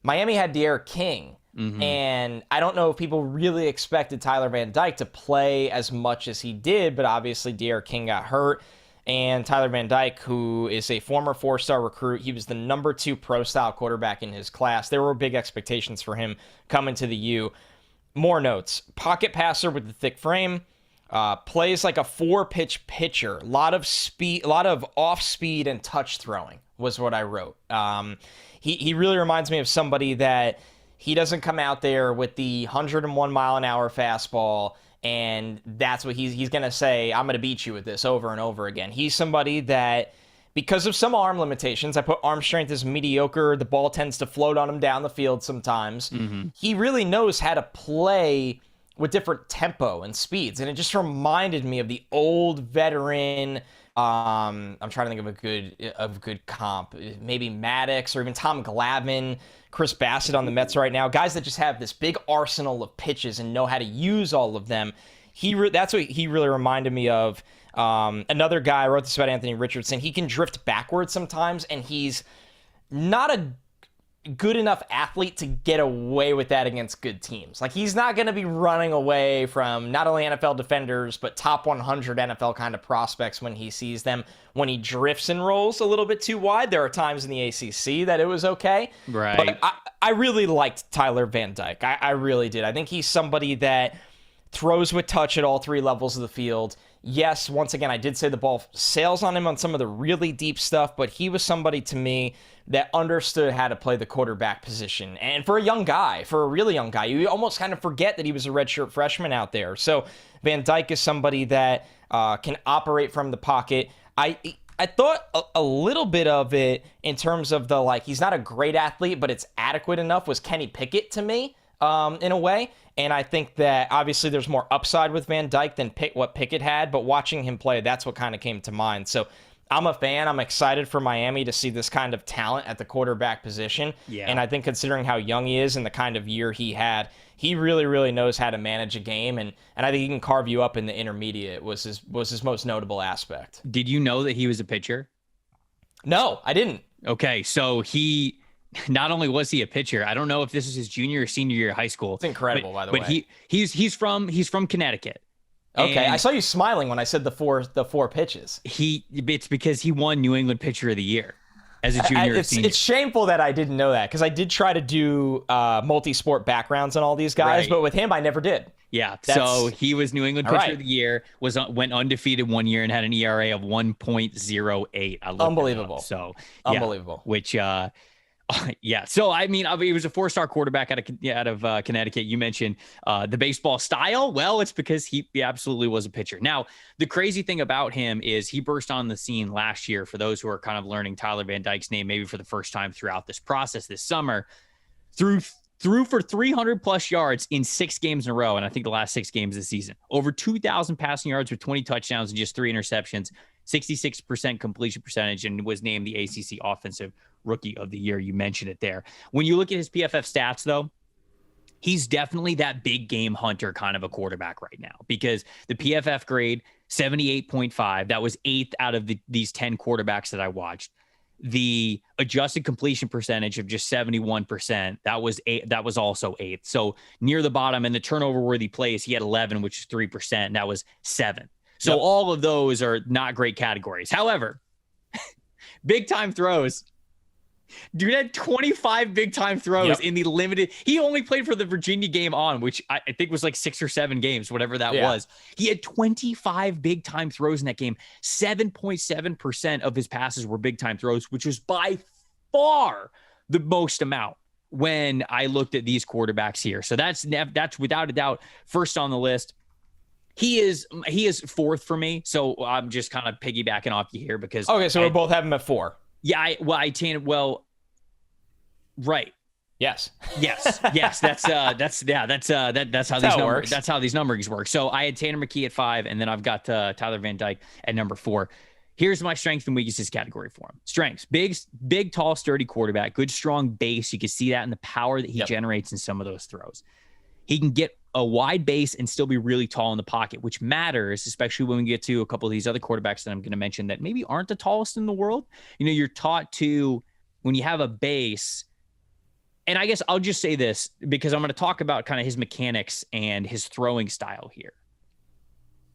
Miami had De'Aaron King. And I don't know if people really expected Tyler Van Dyke to play as much as he did, but obviously De'Aaron King got hurt. And Tyler Van Dyke, who is a former 4-star recruit, he was the number 2 pro-style quarterback in his class. There were big expectations for him coming to the U. More notes. Pocket passer with the thick frame. Plays like a 4-pitch pitcher. A lot of speed, a lot of off-speed and touch throwing was what I wrote. He really reminds me of somebody that he doesn't come out there with the 101 mile an hour fastball, and that's what he's going to say, I'm going to beat you with this over and over again. He's somebody that, because of some arm limitations, I put arm strength as mediocre. The ball tends to float on him down the field sometimes. He really knows how to play with different tempo and speeds, and it just reminded me of the old veteran. I'm trying to think of a good comp. Maybe Maddox or even Tom Glavine, Chris Bassett on the Mets right now. Guys that just have this big arsenal of pitches and know how to use all of them. That's what he really reminded me of. Another guy, I wrote this about Anthony Richardson. He can drift backwards sometimes, and he's not a good enough athlete to get away with that against good teams. Like, he's not going to be running away from not only NFL defenders, but top 100 NFL kind of prospects when he sees them. When he drifts and rolls a little bit too wide, there are times in the ACC that it was okay. Right. But I really liked Tyler Van Dyke. I really did. I think he's somebody that throws with touch at all 3 levels of the field. Yes, once again, I did say the ball sails on him on some of the really deep stuff, but he was somebody to me that understood how to play the quarterback position. And for a young guy, for a really young guy, you almost kind of forget that he was a redshirt freshman out there. So Van Dyke is somebody that can operate from the pocket. I thought a little bit of it in terms of the, like, he's not a great athlete, but it's adequate enough, was Kenny Pickett to me, in a way. And I think that obviously there's more upside with Van Dyke than what Pickett had, but watching him play, that's what kind of came to mind. So I'm a fan. I'm excited for Miami to see this kind of talent at the quarterback position. Yeah. And I think considering how young he is and the kind of year he had, he really, really knows how to manage a game, and I think he can carve you up in the intermediate was his most notable aspect. Did you know that he was a pitcher? No, I didn't. Okay, so he not only was he a pitcher, I don't know if this is his junior or senior year of high school. It's incredible, by the way. But he's from Connecticut. Okay, I saw you smiling when I said the four pitches. It's because he won New England Pitcher of the Year as a junior or senior. It's shameful that I didn't know that, because I did try to do multi-sport backgrounds on all these guys, right. But with him, I never did. Yeah, so he was New England Pitcher of the Year, went undefeated 1 year and had an ERA of 1.08. Unbelievable. So unbelievable. Which yeah. So I mean, he was a 4-star quarterback out of Connecticut. You mentioned the baseball style. Well, it's because he absolutely was a pitcher. Now, the crazy thing about him is he burst on the scene last year. For those who are kind of learning Tyler Van Dyke's name, maybe for the first time throughout this process this summer, threw for 300 plus yards in 6 games in a row. And I think the last 6 games this season, over 2,000 passing yards with 20 touchdowns and just 3 interceptions, 66% completion percentage, and was named the ACC Offensive Rookie of the Year. You mentioned it there. When you look at his PFF stats, though, he's definitely that big game hunter kind of a quarterback right now, because the PFF grade 78.5, that was 8th out of these 10 quarterbacks that I watched. The adjusted completion percentage of just 71%, that was also 8th. So near the bottom. In the turnover worthy plays, he had 11, which is 3%, and that was 7th. So all of those are not great categories. However, big time throws. Dude had 25 big time throws in the limited. He only played for the Virginia game on, which I think was like 6 or 7 games, whatever that was. He had 25 big time throws in that game. 7.7% of his passes were big time throws, which was by far the most amount when I looked at these quarterbacks here. So that's without a doubt first on the list. He is 4th for me. So I'm just kind of piggybacking off you here because we're both having him at 4. Yeah, right. Yes. That's how these numberings work. So I had Tanner McKee at 5, and then I've got Tyler Van Dyke at number 4. Here's my strengths and weaknesses category for him. Strengths: big, tall, sturdy quarterback, good, strong base. You can see that in the power that he generates in some of those throws. He can get a wide base and still be really tall in the pocket, which matters, especially when we get to a couple of these other quarterbacks that I'm going to mention that maybe aren't the tallest in the world. You know, you're taught to, when you have a base, and I guess I'll just say this because I'm going to talk about kind of his mechanics and his throwing style here.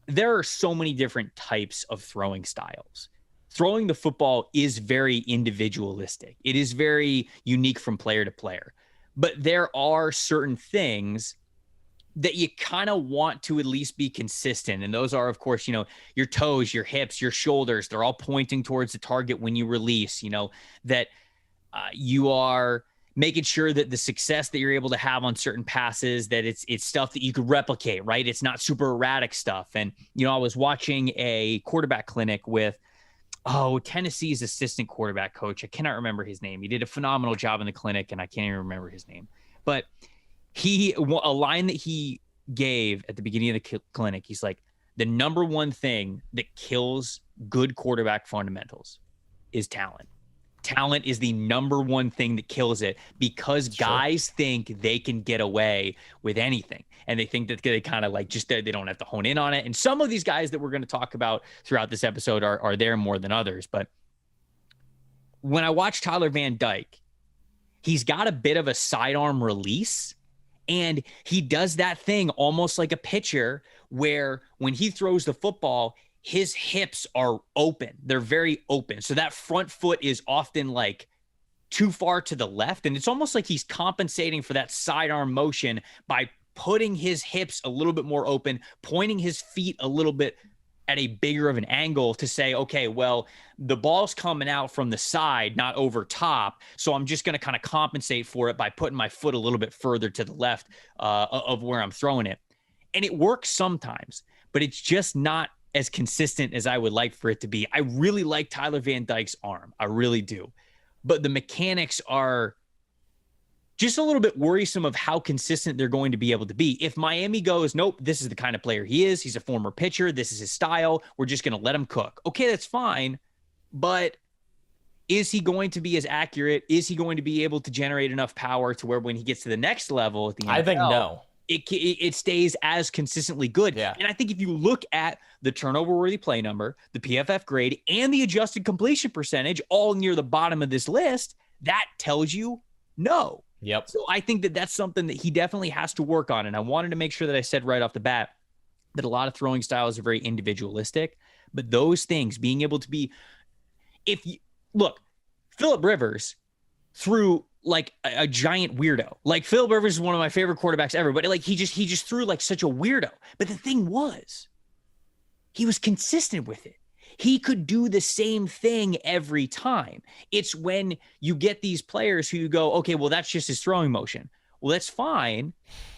There are so many different types of throwing styles. Throwing the football is very individualistic. It is very unique from player to player. But there are certain things that you kind of want to at least be consistent. And those are, of course, you know, your toes, your hips, your shoulders, they're all pointing towards the target when you release, you know, that you are making sure that the success that you're able to have on certain passes, that it's stuff that you could replicate, right? It's not super erratic stuff. And, you know, I was watching a quarterback clinic with, Tennessee's assistant quarterback coach. I cannot remember his name. He did a phenomenal job in the clinic, and I can't even remember his name. But a line that he gave at the beginning of the clinic, he's like, the number one thing that kills good quarterback fundamentals is talent. Talent is the number one thing that kills it, because guys think they can get away with anything. And they think that they kind of like they don't have to hone in on it. And some of these guys that we're going to talk about throughout this episode are there more than others. But when I watch Tyler Van Dyke, he's got a bit of a sidearm release. And he does that thing almost like a pitcher, where when he throws the football, his hips are open. They're very open. So that front foot is often like too far to the left. And it's almost like he's compensating for that sidearm motion by putting his hips a little bit more open, pointing his feet a little bit at a bigger of an angle to say, okay, well, the ball's coming out from the side, not over top. So I'm just going to kind of compensate for it by putting my foot a little bit further to the left of where I'm throwing it. And it works sometimes, but it's just not as consistent as I would like for it to be. I really like Tyler Van Dyke's arm. I really do. But the mechanics are just a little bit worrisome of how consistent they're going to be able to be. If Miami goes, nope, this is the kind of player he is. He's a former pitcher. This is his style. We're just going to let him cook. Okay, that's fine. But is he going to be as accurate? Is he going to be able to generate enough power to where when he gets to the next level at the NFL, I think no. it stays as consistently good. Yeah. And I think if you look at the turnover-worthy play number, the PFF grade, and the adjusted completion percentage all near the bottom of this list, that tells you no. Yep. So I think that that's something that he definitely has to work on. And I wanted to make sure that I said right off the bat that a lot of throwing styles are very individualistic, but those things being able to be, look, Phillip Rivers threw like a giant weirdo. Like Phillip Rivers is one of my favorite quarterbacks ever, but like he just threw like such a weirdo. But the thing was, he was consistent with it. He could do the same thing every time. It's when you get these players who you go, okay, well, that's just his throwing motion. Well, that's fine,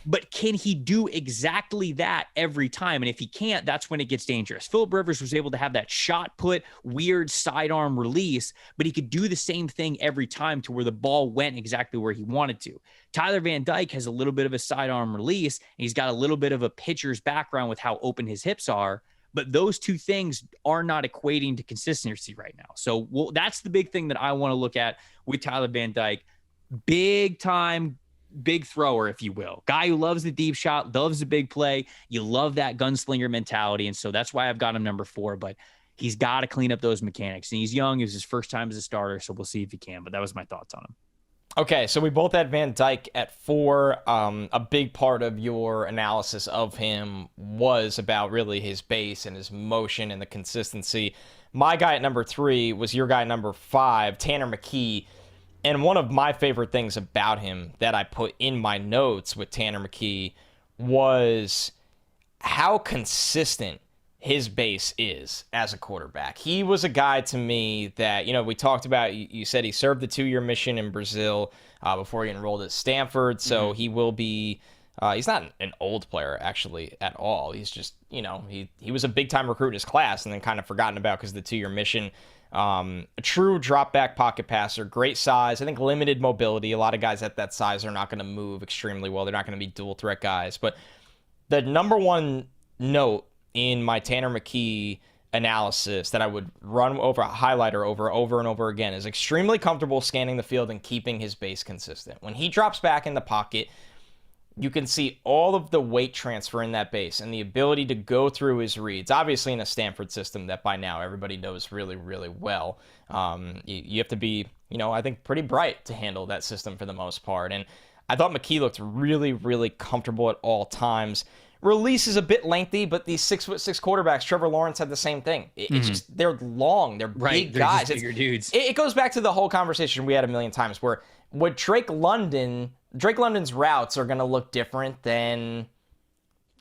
but can he do exactly that every time? And if he can't, that's when it gets dangerous. Phillip Rivers was able to have that shot put, weird sidearm release, but he could do the same thing every time to where the ball went exactly where he wanted to. Tyler Van Dyke has a little bit of a sidearm release, and he's got a little bit of a pitcher's background with how open his hips are, but those two things are not equating to consistency right now. So that's the big thing that I want to look at with Tyler Van Dyke. Big time, big thrower, if you will. Guy who loves the deep shot, loves the big play. You love that gunslinger mentality. And so that's why I've got him number 4, but he's got to clean up those mechanics. And he's young. It was his first time as a starter, so we'll see if he can. But that was my thoughts on him. Okay, so we both had Van Dyke at 4. A big part of your analysis of him was about really his base and his motion and the consistency. My guy at number 3 was your guy at number 5, Tanner McKee. And one of my favorite things about him that I put in my notes with Tanner McKee was how consistent his base is as a quarterback. He was a guy to me that, we talked about, you said he served the 2-year mission in Brazil before he enrolled at Stanford. So he will be, he's not an old player actually at all. He's just, he was a big time recruit in his class and then kind of forgotten about because of the 2-year mission. A true drop back pocket passer, great size. I think limited mobility. A lot of guys at that size are not going to move extremely well. They're not going to be dual threat guys. But the number one note in my Tanner McKee analysis that I would run over a highlighter over and over again is extremely comfortable scanning the field and keeping his base consistent. When he drops back in the pocket, you can see all of the weight transfer in that base and the ability to go through his reads, obviously in a Stanford system that by now everybody knows really, really well. You have to be, I think pretty bright to handle that system for the most part. And I thought McKee looked really, really comfortable at all times. Release is a bit lengthy, but these 6'6" quarterbacks, Trevor Lawrence had the same thing. It's just, they're long, they're big guys. Bigger dudes. It goes back to the whole conversation we had a million times where with Drake London's routes are going to look different than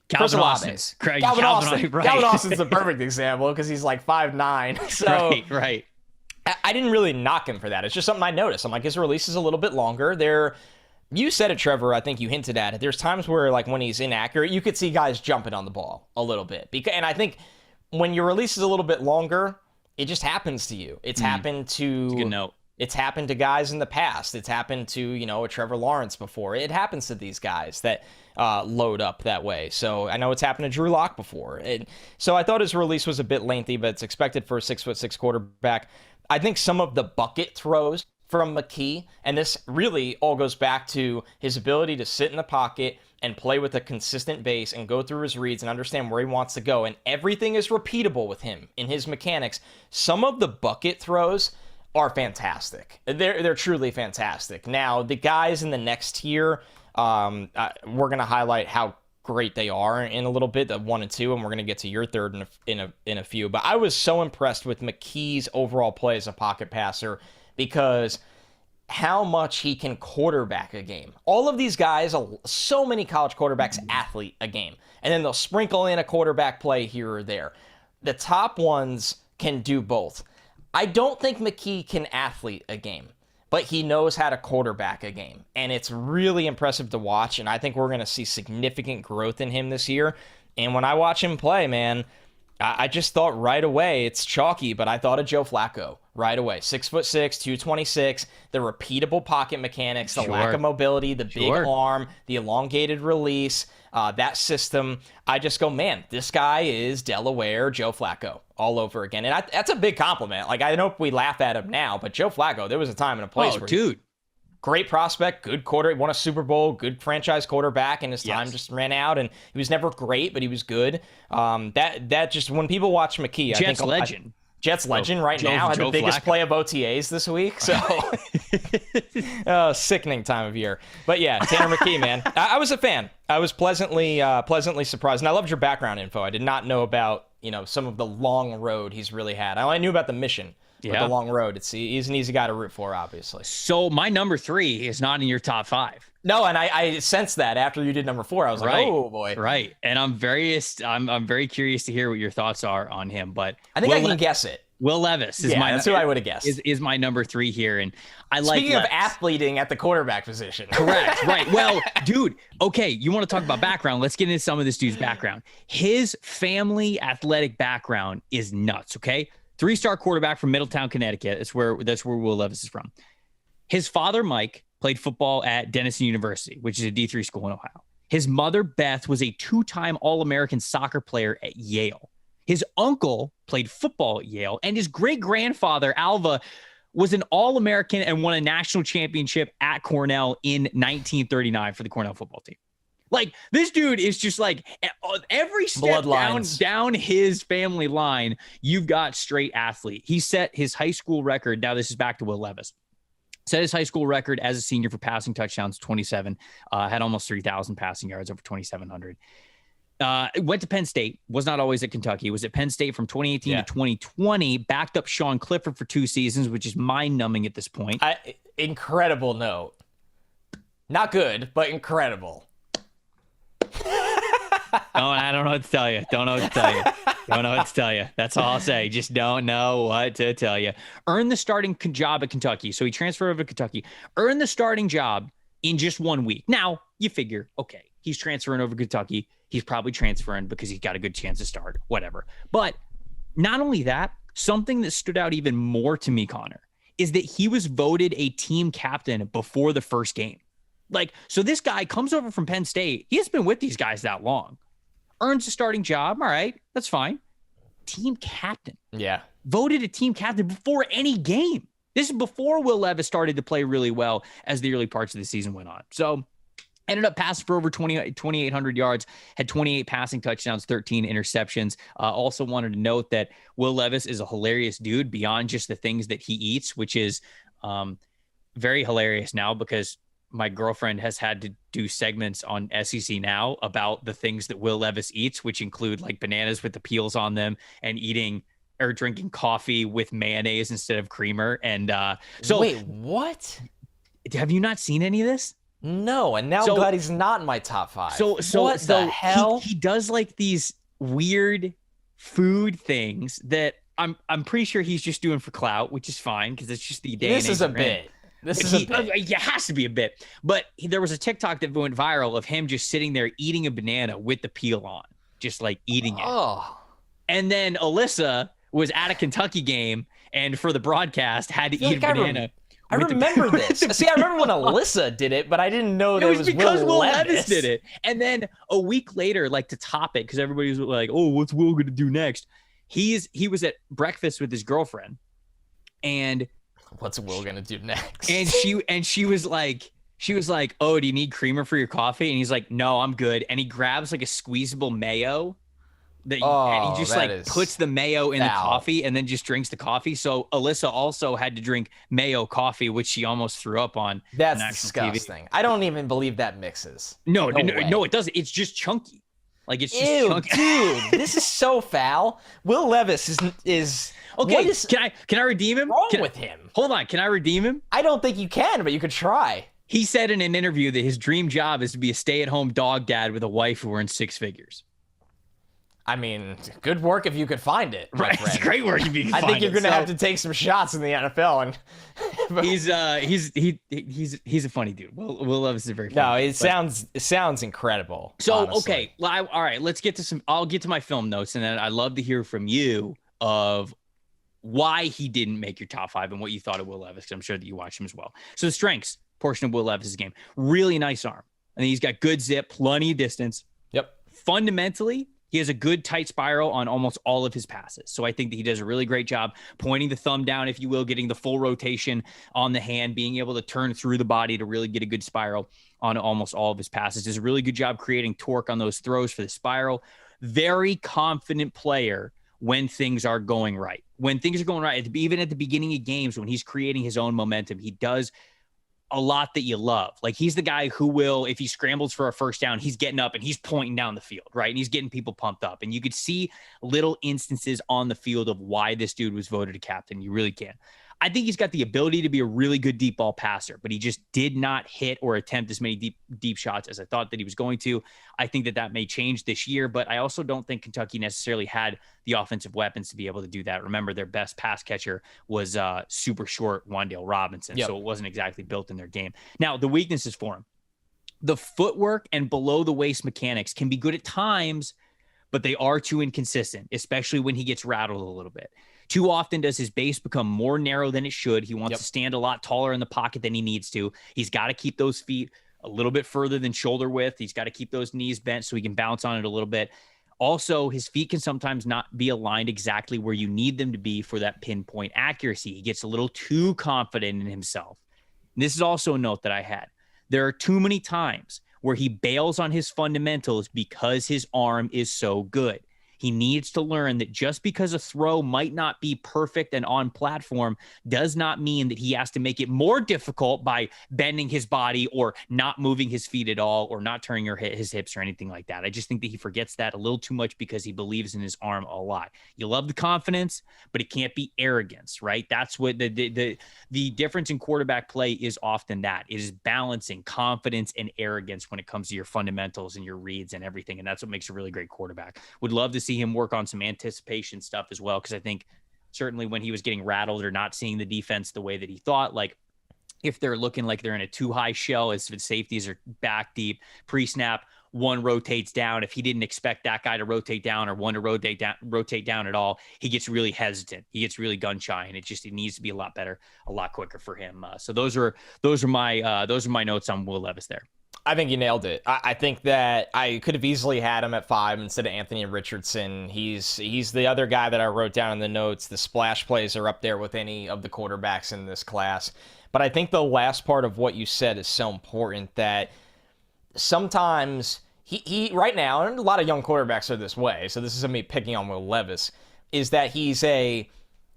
Calvin Austin's. Calvin Austin's the perfect example because he's like 5'9". So right. I didn't really knock him for that. It's just something I noticed. I'm like, his release is a little bit longer. You said it, Trevor. I think you hinted at it. There's times where, like, when he's inaccurate, you could see guys jumping on the ball a little bit. And I think when your release is a little bit longer, it just happens to you. It's happened to. That's a good note. It's happened to guys in the past. It's happened to, a Trevor Lawrence before. It happens to these guys that load up that way. So I know it's happened to Drew Lock before. So I thought his release was a bit lengthy, but it's expected for a 6'6" quarterback. I think some of the bucket throws from McKee, and this really all goes back to his ability to sit in the pocket and play with a consistent base and go through his reads and understand where he wants to go. And everything is repeatable with him in his mechanics. Some of the bucket throws are fantastic. They're truly fantastic. Now, the guys in the next tier, we're going to highlight how great they are in a little bit, the 1 and 2, and we're going to get to your third in a few. But I was so impressed with McKee's overall play as a pocket passer because how much he can quarterback a game. All of these guys, so many college quarterbacks athlete a game, and then they'll sprinkle in a quarterback play here or there. The top ones can do both. I don't think McKee can athlete a game, but he knows how to quarterback a game, and it's really impressive to watch, and I think we're going to see significant growth in him this year. And when I watch him play, man, I just thought right away, it's chalky, but I thought of Joe Flacco right away. 6'6", 226, the repeatable pocket mechanics, the lack of mobility, the big arm, the elongated release, that system. I just go, man, this guy is Delaware Joe Flacco all over again. And that's a big compliment. Like, I know we laugh at him now, but Joe Flacco, there was a time and a place where great prospect, good quarter, won a Super Bowl, good franchise quarterback, and his time just ran out. And he was never great, but he was good. That just, when people watch McKee, Jets legend. Jets legend right now, had the biggest play of OTAs this week. So, sickening time of year. But yeah, Tanner McKee, man. I was a fan. I was pleasantly surprised. And I loved your background info. I did not know about, some of the long road he's really had. I only knew about the mission. But the long road. He's an easy guy to root for, obviously. So my number 3 is not in your top 5. No, and I sensed that after you did number 4. I was like, oh boy. Right. And I'm very curious to hear what your thoughts are on him. But I think I can guess it. Will Levis is that's who I would have guessed. Is my number 3 here. And Speaking of athleting at the quarterback position. Correct. Right. Well, dude, okay, you want to talk about background? Let's get into some of this dude's background. His family athletic background is nuts, okay? 3-star quarterback from Middletown, Connecticut. That's where Will Levis is from. His father, Mike, played football at Denison University, which is a D3 school in Ohio. His mother, Beth, was a 2-time All-American soccer player at Yale. His uncle played football at Yale, and his great-grandfather, Alva, was an All-American and won a national championship at Cornell in 1939 for the Cornell football team. Like, this dude is just like every step down his family line, you've got straight athlete. He set his high school record. Now, this is back to Will Levis. Set his high school record as a senior for passing touchdowns, 27. Had almost 3,000 passing yards, over 2,700. Went to Penn State. Was not always at Kentucky. Was at Penn State from 2018 to 2020. Backed up Sean Clifford for 2 seasons, which is mind-numbing at this point. Incredible note. Not good, but incredible. I don't know what to tell you. Don't know what to tell you. That's all I'll say. Just don't know what to tell you. Earned the starting job at Kentucky. So he transferred over to Kentucky. Earned the starting job in just 1 week. Now, you figure, okay, he's transferring over to Kentucky. He's probably transferring because he's got a good chance to start, whatever. But not only that, something that stood out even more to me, Connor, is that he was voted a team captain before the first game. So this guy comes over from Penn State. He hasn't been with these guys that long. Earns a starting job. All right, that's fine. Team captain. Yeah. Voted a team captain before any game. This is before Will Levis started to play really well as the early parts of the season went on. So ended up passing for over 2,800 yards, had 28 passing touchdowns, 13 interceptions. Also wanted to note that Will Levis is a hilarious dude beyond just the things that he eats, which is very hilarious now because my girlfriend has had to do segments on SEC Now about the things that Will Levis eats, which include like bananas with the peels on them and eating or drinking coffee with mayonnaise instead of creamer. And so wait, what? Have you not seen any of this? No. And now I'm glad he's not in my top 5. So what the hell? He does like these weird food things that I'm pretty sure he's just doing for clout, which is fine because it's just the day. This is a bit. It has to be a bit. But there was a TikTok that went viral of him just sitting there eating a banana with the peel on, just like eating it. Oh. And then Alyssa was at a Kentucky game and for the broadcast had to eat a banana. I remember this. See, I remember when Alyssa did it, but I didn't know that it was because Will Levis did it. And then a week later, like to top it, because everybody was like, "Oh, what's Will going to do next?" He was at breakfast with his girlfriend, and what's Will gonna do next? And she was like, "Oh, do you need creamer for your coffee?" And he's like, "No, I'm good." And he grabs like a squeezable mayo and he just like puts the mayo in the coffee and then just drinks the coffee. So Alyssa also had to drink mayo coffee, which she almost threw up on. That's disgusting. TV. I don't even believe that mixes. No, it doesn't. It's just chunky. Like it's just chunky. Dude, this is so foul. Will Levis is okay. Can I redeem him? What's wrong with him? Hold on. Can I redeem him? I don't think you can, but you could try. He said in an interview that his dream job is to be a stay-at-home dog dad with a wife who earns 6 figures. I mean, good work if you could find it. Right, it's great work if you can find it. I think you're going to have to take some shots in the NFL. And he's a funny dude. Will Levis is very funny. No, it sounds incredible. So, honestly. okay. Well, all right, let's get to I'll get to my film notes, and then I'd love to hear from you of why he didn't make your top 5 and what you thought of Will Levis, because I'm sure that you watched him as well. So the strengths portion of Will Levis' game, really nice arm. I think he's got good zip, plenty of distance. Yep. Fundamentally, He has a good tight spiral on almost all of his passes. So I think that he does a really great job pointing the thumb down, if you will, getting the full rotation on the hand, being able to turn through the body to really get a good spiral on almost all of his passes. Does a really good job creating torque on those throws for the spiral. Very confident player when things are going right. When things are going right, even at the beginning of games, when he's creating his own momentum, he does a lot that you love. Like, he's the guy who will, if he scrambles for a first down, he's getting up and he's pointing down the field, right? And he's getting people pumped up. And you could see little instances on the field of why this dude was voted a captain. You really can. I think he's got the ability to be a really good deep ball passer, but he just did not hit or attempt as many deep shots as I thought that he was going to. I think that may change this year, but I also don't think Kentucky necessarily had the offensive weapons to be able to do that. Remember, their best pass catcher was super short Wan'Dale Robinson, so it wasn't exactly built in their game. Now, the weaknesses for him. The footwork and below the waist mechanics can be good at times, but they are too inconsistent, especially when he gets rattled a little bit. Too often does his base become more narrow than it should. He wants to stand a lot taller in the pocket than he needs to. He's got to keep those feet a little bit further than shoulder width. He's got to keep those knees bent so he can bounce on it a little bit. Also, his feet can sometimes not be aligned exactly where you need them to be for that pinpoint accuracy. He gets a little too confident in himself. And this is also a note that I had. There are too many times where he bails on his fundamentals because his arm is so good. He needs to learn that just because a throw might not be perfect and on platform does not mean that he has to make it more difficult by bending his body or not moving his feet at all or not turning his hips or anything like that. I just think that he forgets that a little too much because he believes in his arm a lot. You love the confidence, but it can't be arrogance, right? That's what the difference in quarterback play is often that. It is balancing confidence and arrogance when it comes to your fundamentals and your reads and everything, and that's what makes a really great quarterback. Would love to see him work on some anticipation stuff as well, because I think certainly when he was getting rattled or not seeing the defense the way that he thought, like if they're looking like they're in a too high shell as the safeties are back deep, pre-snap, one rotates down. If he didn't expect that guy to rotate down or one to rotate down at all, he gets really hesitant. He gets really gun shy, and it needs to be a lot better, a lot quicker for him. So those are my notes on Will Levis there. I think you nailed it. I think that I could have easily had him at 5 instead of Anthony Richardson. He's the other guy that I wrote down in the notes. The splash plays are up there with any of the quarterbacks in this class. But I think the last part of what you said is so important, that sometimes he right now, and a lot of young quarterbacks are this way, so this isn't me picking on Will Levis, is that he's a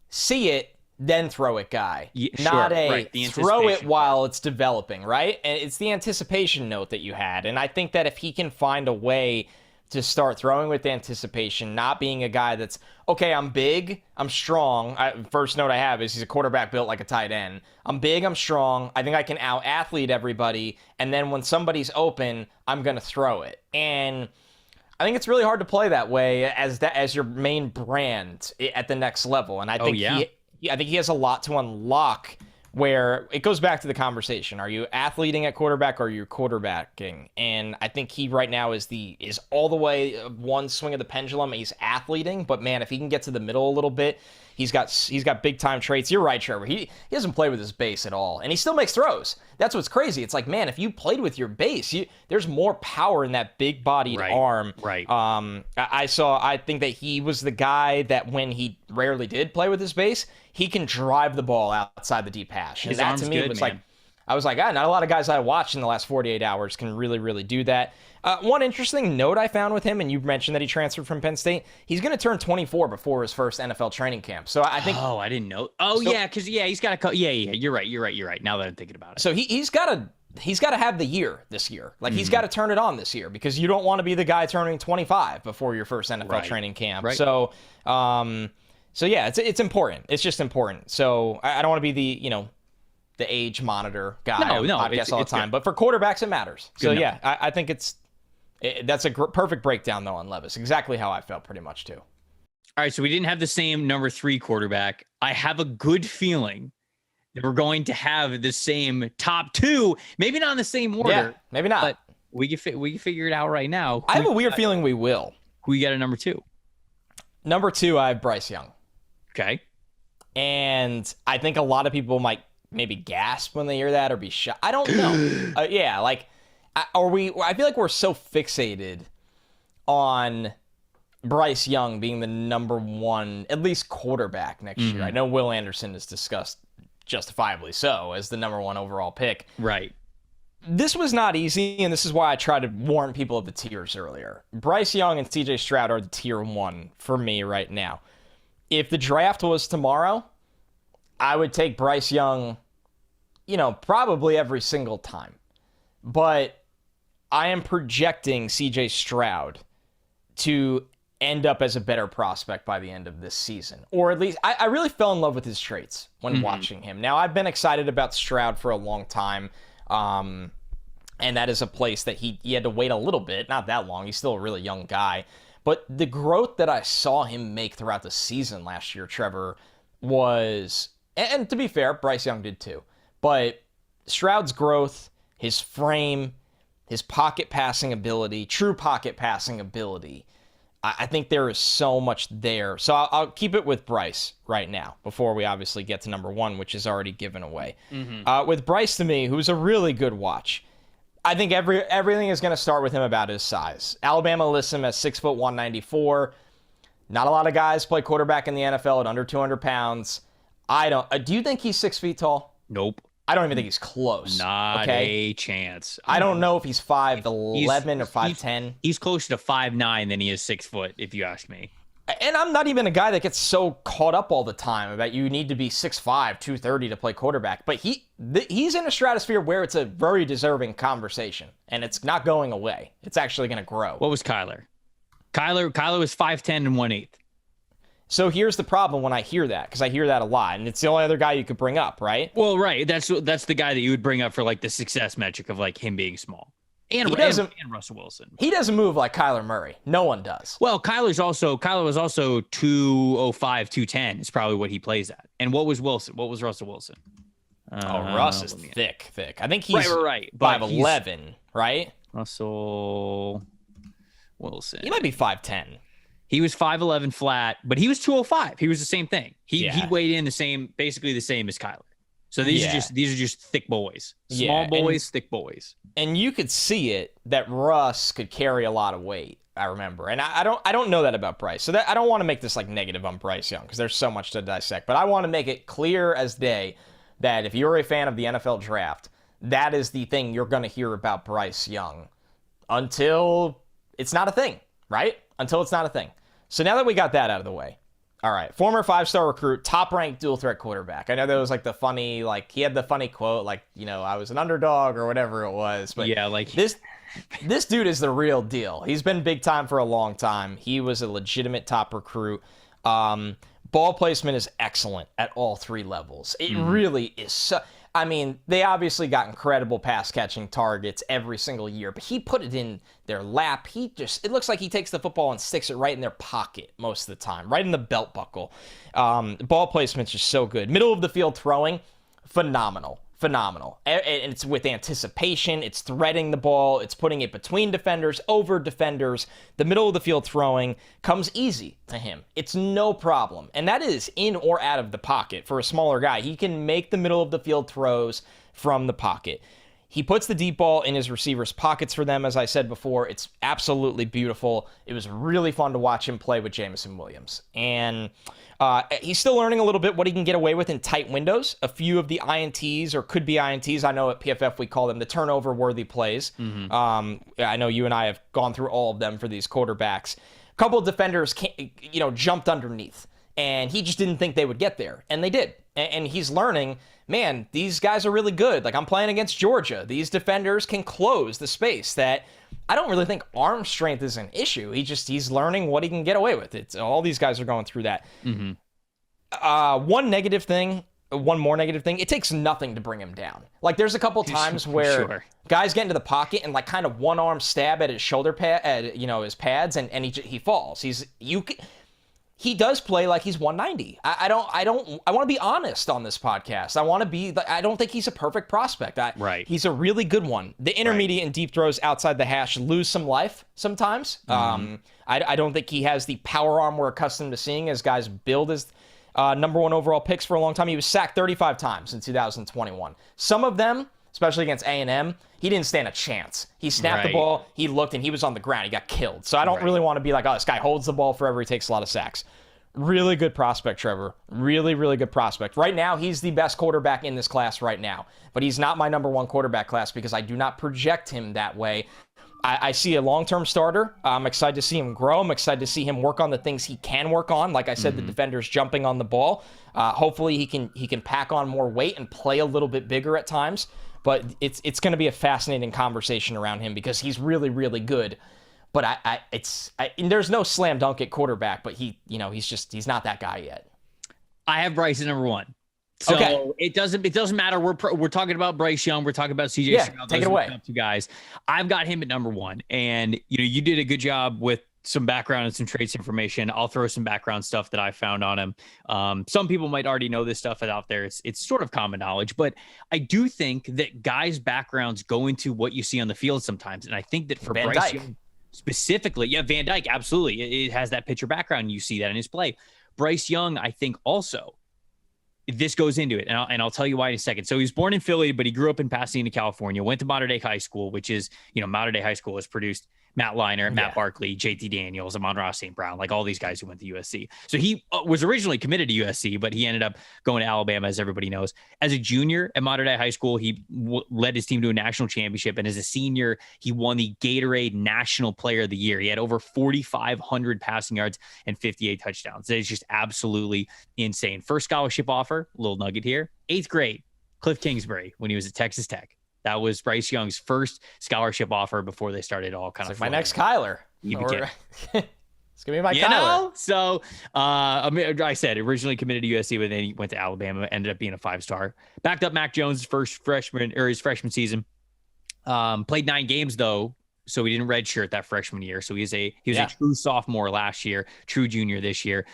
see it, then throw it guy. Not throw it while it's developing, right? And it's the anticipation note that you had. And I think that if he can find a way to start throwing with anticipation, not being a guy that's, okay, I'm big, I'm strong. First note I have is he's a quarterback built like a tight end. I'm big, I'm strong. I think I can out-athlete everybody. And then when somebody's open, I'm going to throw it. And I think it's really hard to play that way as your main brand at the next level. And I think I think he has a lot to unlock, where it goes back to the conversation. Are you athleting at quarterback or are you quarterbacking? And I think he right now is all the way one swing of the pendulum. He's athleting, but man, if he can get to the middle a little bit, he's got big time traits. You're right, Trevor. He doesn't play with his base at all, and he still makes throws. That's what's crazy. It's like, man, if you played with your base, there's more power in that big bodied arm. Right. I think that he was the guy that when he rarely did play with his base, he can drive the ball outside the deep hash. And that to me was like, I was like, not a lot of guys I watched in the last 48 hours can really, really do that. One interesting note I found with him, and you mentioned that he transferred from Penn State, he's going to turn 24 before his first NFL training camp. So I think... Oh, I didn't know. Oh, so, because he's got to... Yeah, you're right. Now that I'm thinking about it. So he's got to have the year this year. Like, he's got to turn it on this year, because you don't want to be the guy turning 25 before your first NFL training camp. Right. So yeah, it's important. It's just important. So I don't want to be the age monitor guy on podcasts all the time. Good. But for quarterbacks, it matters. Good so enough. Yeah, I think that's a perfect breakdown, though, on Levis. Exactly how I felt pretty much, too. All right, so we didn't have the same number 3 quarterback. I have a good feeling that we're going to have the same top 2, maybe not in the same order. Yeah, maybe not. But we can figure it out right now. I have a weird feeling we will. Who you got at number 2? Number 2, I have Bryce Young. Okay. And I think a lot of people might maybe gasp when they hear that or be shocked. I don't know. I feel like we're so fixated on Bryce Young being the number one, at least quarterback next year. I know Will Anderson is discussed, justifiably so, as the number one overall pick. Right. This was not easy, and this is why I tried to warn people of the tiers earlier. Bryce Young and CJ Stroud are the tier 1 for me right now. If the draft was tomorrow, I would take Bryce Young, probably every single time. But I am projecting CJ Stroud to end up as a better prospect by the end of this season. Or at least, I really fell in love with his traits when watching him. Now, I've been excited about Stroud for a long time. And that is a place that he had to wait a little bit, not that long. He's still a really young guy. But the growth that I saw him make throughout the season last year, Trevor, was, and to be fair, Bryce Young did too, but Stroud's growth, his frame, his pocket passing ability, true pocket passing ability, I think there is so much there. So I'll keep it with Bryce right now before we obviously get to number 1, which is already given away. With Bryce, to me, who's a really good watch, I think everything is going to start with him about his size. Alabama lists him as 6'1", 194. Not a lot of guys play quarterback in the NFL at under 200 pounds. Do you think he's 6 feet tall? Nope. I don't even think he's close. Not a chance. I don't know if he's 5'11" or 5'10". He's closer to 5'9" than he is 6 foot, if you ask me. And I'm not even a guy that gets so caught up all the time about you need to be 6'5", 230 to play quarterback. But he's in a stratosphere where it's a very deserving conversation, and it's not going away. It's actually going to grow. What was Kyler? Kyler was 5'10" and 1/8. So here's the problem when I hear that, because I hear that a lot, and it's the only other guy you could bring up, right? Well, right. That's the guy that you would bring up for like the success metric of like him being small. And Russell Wilson. He doesn't move like Kyler Murray. No one does. Well, Kyler was also 205, 210 is probably what he plays at. And what was Wilson? What was Russell Wilson? Russ is thick. I think he's right. 5'11", right? Russell Wilson. He might be 5'10". He was 5'11" flat, but he was 205. He was the same thing. He weighed in basically the same as Kyler. So these are just thick boys. Small boys, thick boys. And you could see it that Russ could carry a lot of weight, I remember. And I don't know that about Bryce. So I don't want to make this like negative on Bryce Young because there's so much to dissect. But I want to make it clear as day that if you're a fan of the NFL draft, that is the thing you're going to hear about Bryce Young until it's not a thing, right? Until it's not a thing. So now that we got that out of the way, all right, former 5-star recruit, top-ranked dual-threat quarterback. I know there was like the funny, like he had the funny quote, like, I was an underdog or whatever it was. But yeah, like this dude is the real deal. He's been big time for a long time. He was a legitimate top recruit. Ball placement is excellent at all 3 levels. It really is so. I mean, they obviously got incredible pass-catching targets every single year, but he put it in their lap. It looks like he takes the football and sticks it right in their pocket most of the time, right in the belt buckle. Ball placement's just so good. Middle of the field throwing, phenomenal. And it's with anticipation. It's threading the ball. It's putting it between defenders, over defenders. The middle of the field throwing comes easy to him. It's no problem. And that is in or out of the pocket for a smaller guy. He can make the middle of the field throws from the pocket. He puts the deep ball in his receivers' pockets for them, as I said before. It's absolutely beautiful. It was really fun to watch him play with Jameson Williams. And he's still learning a little bit what he can get away with in tight windows. A few of the INTs, or could be INTs, I know at PFF we call them the turnover-worthy plays. I know you and I have gone through all of them for these quarterbacks. A couple of defenders jumped underneath, and he just didn't think they would get there, and they did. And he's learning, man, these guys are really good. Like, I'm playing against Georgia. These defenders can close the space that I don't really think arm strength is an issue. He's learning what he can get away with. All these guys are going through that. One more negative thing, it takes nothing to bring him down. Like, there's a couple times where guys get into the pocket and like kind of one arm stab at his shoulder pad, at his pads, and he falls. He does play like he's 190. I want to be honest on this podcast. I don't think he's a perfect prospect. Right. He's a really good one. The intermediate and deep throws outside the hash lose some life sometimes. I don't think he has the power arm we're accustomed to seeing as guys build as number 1 overall picks for a long time. He was sacked 35 times in 2021. Some of them especially against A&M, he didn't stand a chance. He snapped the ball, he looked, and he was on the ground. He got killed. So I don't really want to be like, oh, this guy holds the ball forever. He takes a lot of sacks. Really good prospect, Trevor. Really, really good prospect. Right now, he's the best quarterback in this class right now. But he's not my number one quarterback class because I do not project him that way. I see a long-term starter. I'm excited to see him grow. I'm excited to see him work on the things he can work on. Like I said, the defender's jumping on the ball. Hopefully, he can pack on more weight and play a little bit bigger at times. But it's going to be a fascinating conversation around him because he's really, really good. But there's no slam dunk at quarterback, but he's not that guy yet. I have Bryce at number one. So it doesn't matter. We're talking about Bryce Young. We're talking about CJ Stroud. Take it away. Top two guys. I've got him at number one. And you did a good job with some background and some traits information. I'll throw some background stuff that I found on him. Some people might already know this stuff out there. It's sort of common knowledge, but I do think that guys' backgrounds go into what you see on the field sometimes. And I think that for Bryce Young specifically, Van Dyke, absolutely. It has that pitcher background. You see that in his play. Bryce Young, I think also, this goes into it, and I'll tell you why in a second. So he was born in Philly, but he grew up in Pasadena, California, went to Mater Dei High School, which is, Mater Dei High School has produced Matt Leinart, Matt Barkley, JT Daniels, Amon-Ra St. Brown, like all these guys who went to USC. So he was originally committed to USC, but he ended up going to Alabama, as everybody knows. As a junior at Mater Dei High School, he led his team to a national championship. And as a senior, he won the Gatorade National Player of the Year. He had over 4,500 passing yards and 58 touchdowns. It's just absolutely insane. First scholarship offer, little nugget here, 8th grade, Cliff Kingsbury, when he was at Texas Tech. That was Bryce Young's first scholarship offer before they started all kind of. Like my next Kyler. It's gonna be my Kyler. So I said originally committed to USC, but then he went to Alabama. Ended up being a 5-star. Backed up Mac Jones' his freshman season. Played 9 games though, so he didn't redshirt that freshman year. So he was a true sophomore last year, true junior this year.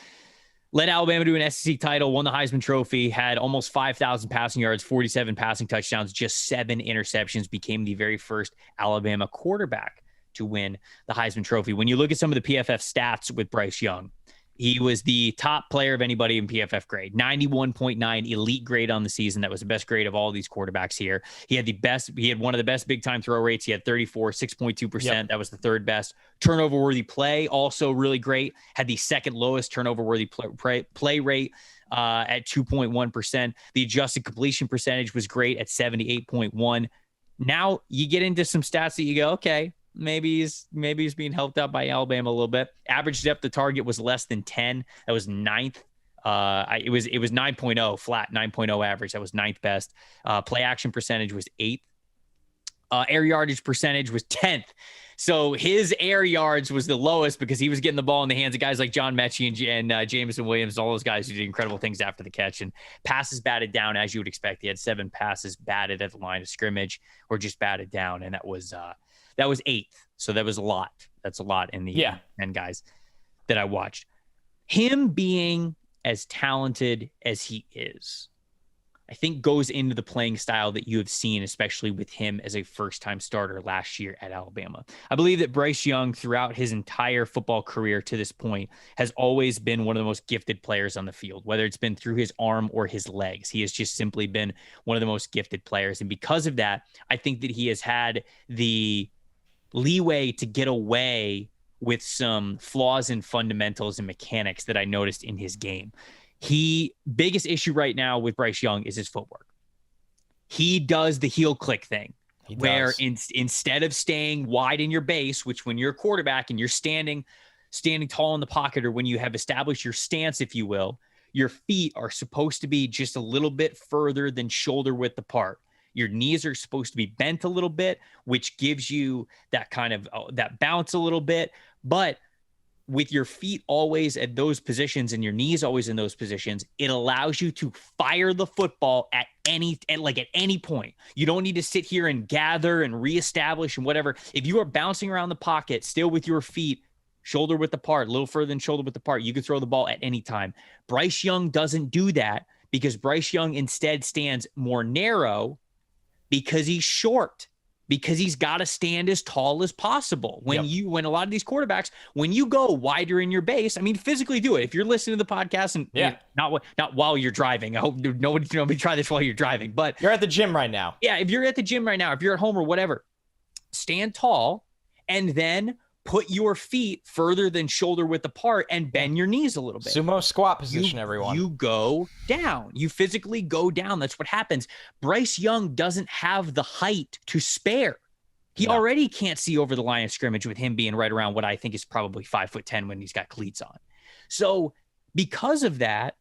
Led Alabama to an SEC title, won the Heisman Trophy, had almost 5,000 passing yards, 47 passing touchdowns, just 7 interceptions, became the very first Alabama quarterback to win the Heisman Trophy. When you look at some of the PFF stats with Bryce Young, he was the top player of anybody in PFF grade, 91.9 elite grade on the season. That was the best grade of all these quarterbacks here. He had one of the best big time throw rates. He had 6.2%. Yep. That was the 3rd best. Turnover worthy play, also really great. Had the 2nd lowest turnover worthy play rate at 2.1%. The adjusted completion percentage was great at 78.1. Now you get into some stats that you go, okay, maybe he's being helped out by Alabama a little bit. Average depth of target was less than 10. That was 9th. It was 9.0 flat, 9.0 average. That was 9th best. Play action percentage was 8th. Air yardage percentage was 10th. So his air yards was the lowest because he was getting the ball in the hands of guys like John Mechie and Jameson Williams, all those guys who did incredible things after the catch. And passes batted down, as you would expect. He had 7 passes batted at the line of scrimmage or just batted down, and that was 8th. So that was a lot. That's a lot in the 10 guys that I watched. Him being as talented as he is, I think goes into the playing style that you have seen, especially with him as a first-time starter last year at Alabama. I believe that Bryce Young, throughout his entire football career to this point, has always been one of the most gifted players on the field, whether it's been through his arm or his legs. He has just simply been one of the most gifted players. And because of that, I think that he has had the leeway to get away with some flaws in fundamentals and mechanics that I noticed in his game. Biggest issue right now with Bryce Young is his footwork. He does the heel click thing where instead of staying wide in your base, which when you're a quarterback and you're standing tall in the pocket, or when you have established your stance, if you will, your feet are supposed to be just a little bit further than shoulder width apart. Your knees are supposed to be bent a little bit, which gives you that kind of that bounce a little bit. But with your feet always at those positions and your knees always in those positions, it allows you to fire the football at any point. You don't need to sit here and gather and reestablish and whatever. If you are bouncing around the pocket still with your feet shoulder width apart, a little further than shoulder width apart, you can throw the ball at any time. Bryce Young doesn't do that because Bryce Young instead stands more narrow because he's short. because he's got to stand as tall as possible. When a lot of these quarterbacks, when you go wider in your base, I mean, physically do it. If you're listening to the podcast and not while you're driving, I hope nobody try this while you're driving, but you're at the gym right now. Yeah. If you're at the gym right now, if you're at home or whatever, stand tall and then put your feet further than shoulder width apart and bend your knees a little bit. Sumo squat position, everyone. You go down. You physically go down. That's what happens. Bryce Young doesn't have the height to spare. He already can't see over the line of scrimmage with him being right around what I think is probably 5'10" when he's got cleats on. So because of that,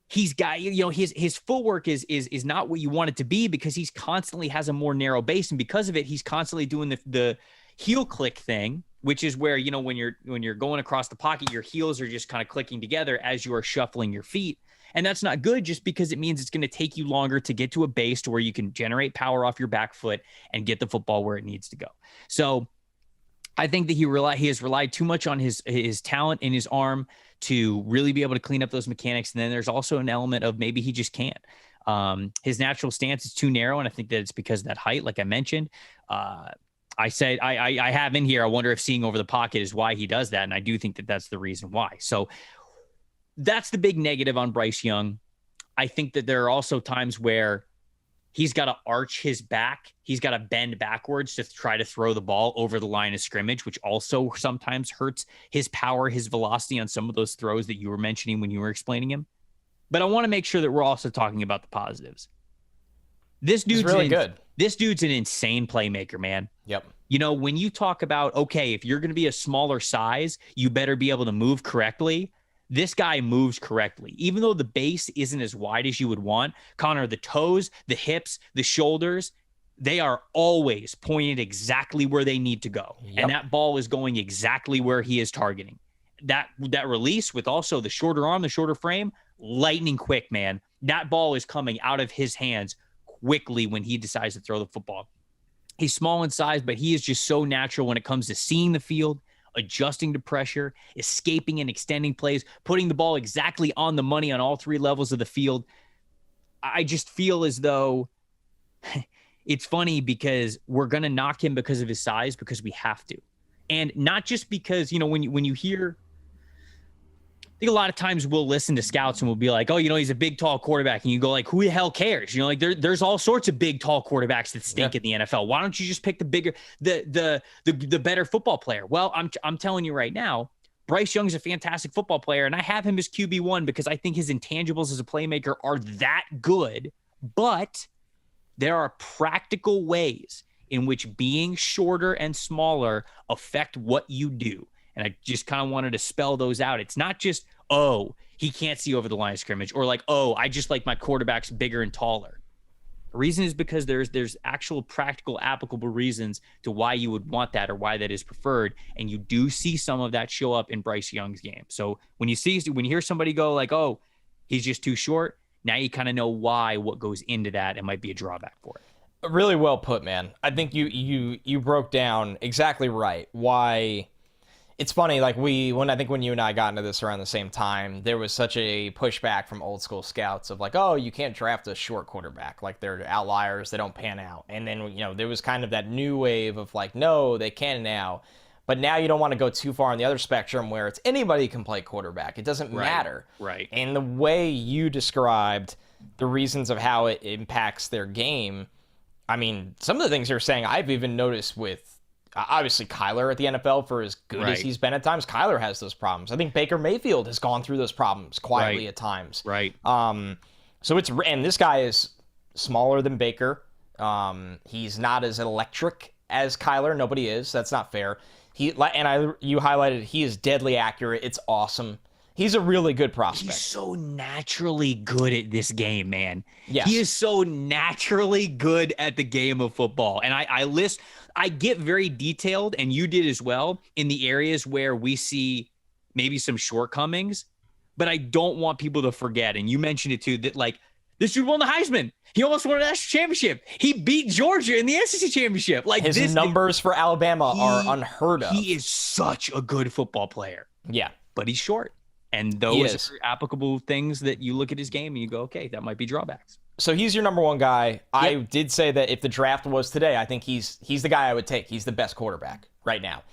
he's got, his footwork is not what you want it to be because he's constantly has a more narrow base. And because of it, he's constantly doing the heel click thing, which is where, when you're going across the pocket, your heels are just kind of clicking together as you are shuffling your feet. And that's not good just because it means it's going to take you longer to get to a base to where you can generate power off your back foot and get the football where it needs to go. So I think that he has relied too much on his talent in his arm to really be able to clean up those mechanics. And then there's also an element of maybe he just can't. His natural stance is too narrow, and I think that it's because of that height, like I mentioned. I said I have in here, I wonder if seeing over the pocket is why he does that, and I do think that that's the reason why. So that's the big negative on Bryce Young. I think that there are also times where he's got to arch his back. He's got to bend backwards to try to throw the ball over the line of scrimmage, which also sometimes hurts his power, his velocity on some of those throws that you were mentioning when you were explaining him. But I want to make sure that we're also talking about the positives. This dude's really good. This dude's an insane playmaker, man. Yep. When you talk about, okay, if you're going to be a smaller size, you better be able to move correctly. This guy moves correctly. Even though the base isn't as wide as you would want, Connor, the toes, the hips, the shoulders, they are always pointed exactly where they need to go. Yep. And that ball is going exactly where he is targeting. That release with also the shorter arm, the shorter frame, lightning quick, man. That ball is coming out of his hands quickly when he decides to throw the football. He's small in size, but he is just so natural when it comes to seeing the field, adjusting to pressure, escaping and extending plays, putting the ball exactly on the money on all three levels of the field. I just feel as though it's funny because we're going to knock him because of his size, because we have to. And not just because, when you hear, I think a lot of times we'll listen to scouts and we'll be like, oh, he's a big, tall quarterback. And you go like, who the hell cares? There's all sorts of big, tall quarterbacks that stink in the NFL. Why don't you just pick the bigger, the better football player? Well, I'm telling you right now, Bryce Young's a fantastic football player, and I have him as QB1 because I think his intangibles as a playmaker are that good. But there are practical ways in which being shorter and smaller affect what you do. And I just kind of wanted to spell those out. It's not just, oh, he can't see over the line of scrimmage, or like, oh, I just like my quarterbacks bigger and taller. The reason is because there's actual practical, applicable reasons to why you would want that or why that is preferred. And you do see some of that show up in Bryce Young's game. So when you hear somebody go like, oh, he's just too short, now you kind of know why, what goes into that. It might be a drawback for it. Really well put, man. I think you broke down exactly right why. It's funny, like when you and I got into this around the same time, there was such a pushback from old school scouts of like, oh, you can't draft a short quarterback. Like, they're outliers, they don't pan out. And then, there was kind of that new wave of like, no, they can now. But now you don't want to go too far on the other spectrum where it's anybody can play quarterback. It doesn't matter. Right. And the way you described the reasons of how it impacts their game, I mean, some of the things you're saying I've even noticed with, obviously, Kyler at the NFL, for as good as he's been at times, Kyler has those problems. I think Baker Mayfield has gone through those problems quietly at times. Right. So and this guy is smaller than Baker. He's not as electric as Kyler. Nobody is. That's not fair. You highlighted he is deadly accurate. It's awesome. He's a really good prospect. He's so naturally good at this game, man. Yes. He is so naturally good at the game of football. And I get very detailed, and you did as well, in the areas where we see maybe some shortcomings, but I don't want people to forget. And you mentioned it too, that like this dude won the Heisman. He almost won a national championship. He beat Georgia in the SEC championship. Like, his numbers for Alabama are unheard of. He is such a good football player. Yeah. But he's short. And those are applicable things that you look at his game and you go, okay, that might be drawbacks. So he's your number one guy. Yep. I did say that if the draft was today, I think he's the guy I would take. He's the best quarterback right now.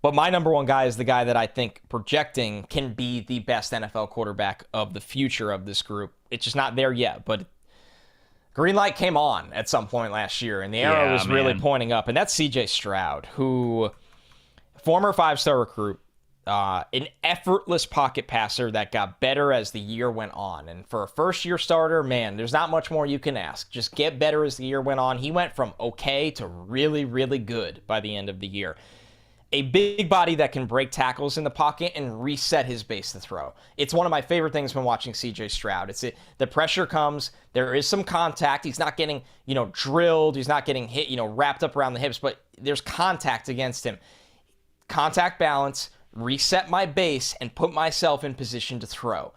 But my number one guy is the guy that I think projecting can be the best NFL quarterback of the future of this group. It's just not there yet, but green light came on at some point last year, and the arrow was really pointing up, and that's CJ Stroud, who, former 5-star recruit, an effortless pocket passer that got better as the year went on. And for a first-year starter, man, there's not much more you can ask. Just get better as the year went on. He went from okay to really, really good by the end of the year. A big body that can break tackles in the pocket and reset his base to throw. It's one of my favorite things when watching CJ Stroud. The pressure comes, there is some contact. He's not getting, drilled. He's not getting hit, wrapped up around the hips, but there's contact against him. Contact balance, reset my base, and put myself in position to throw.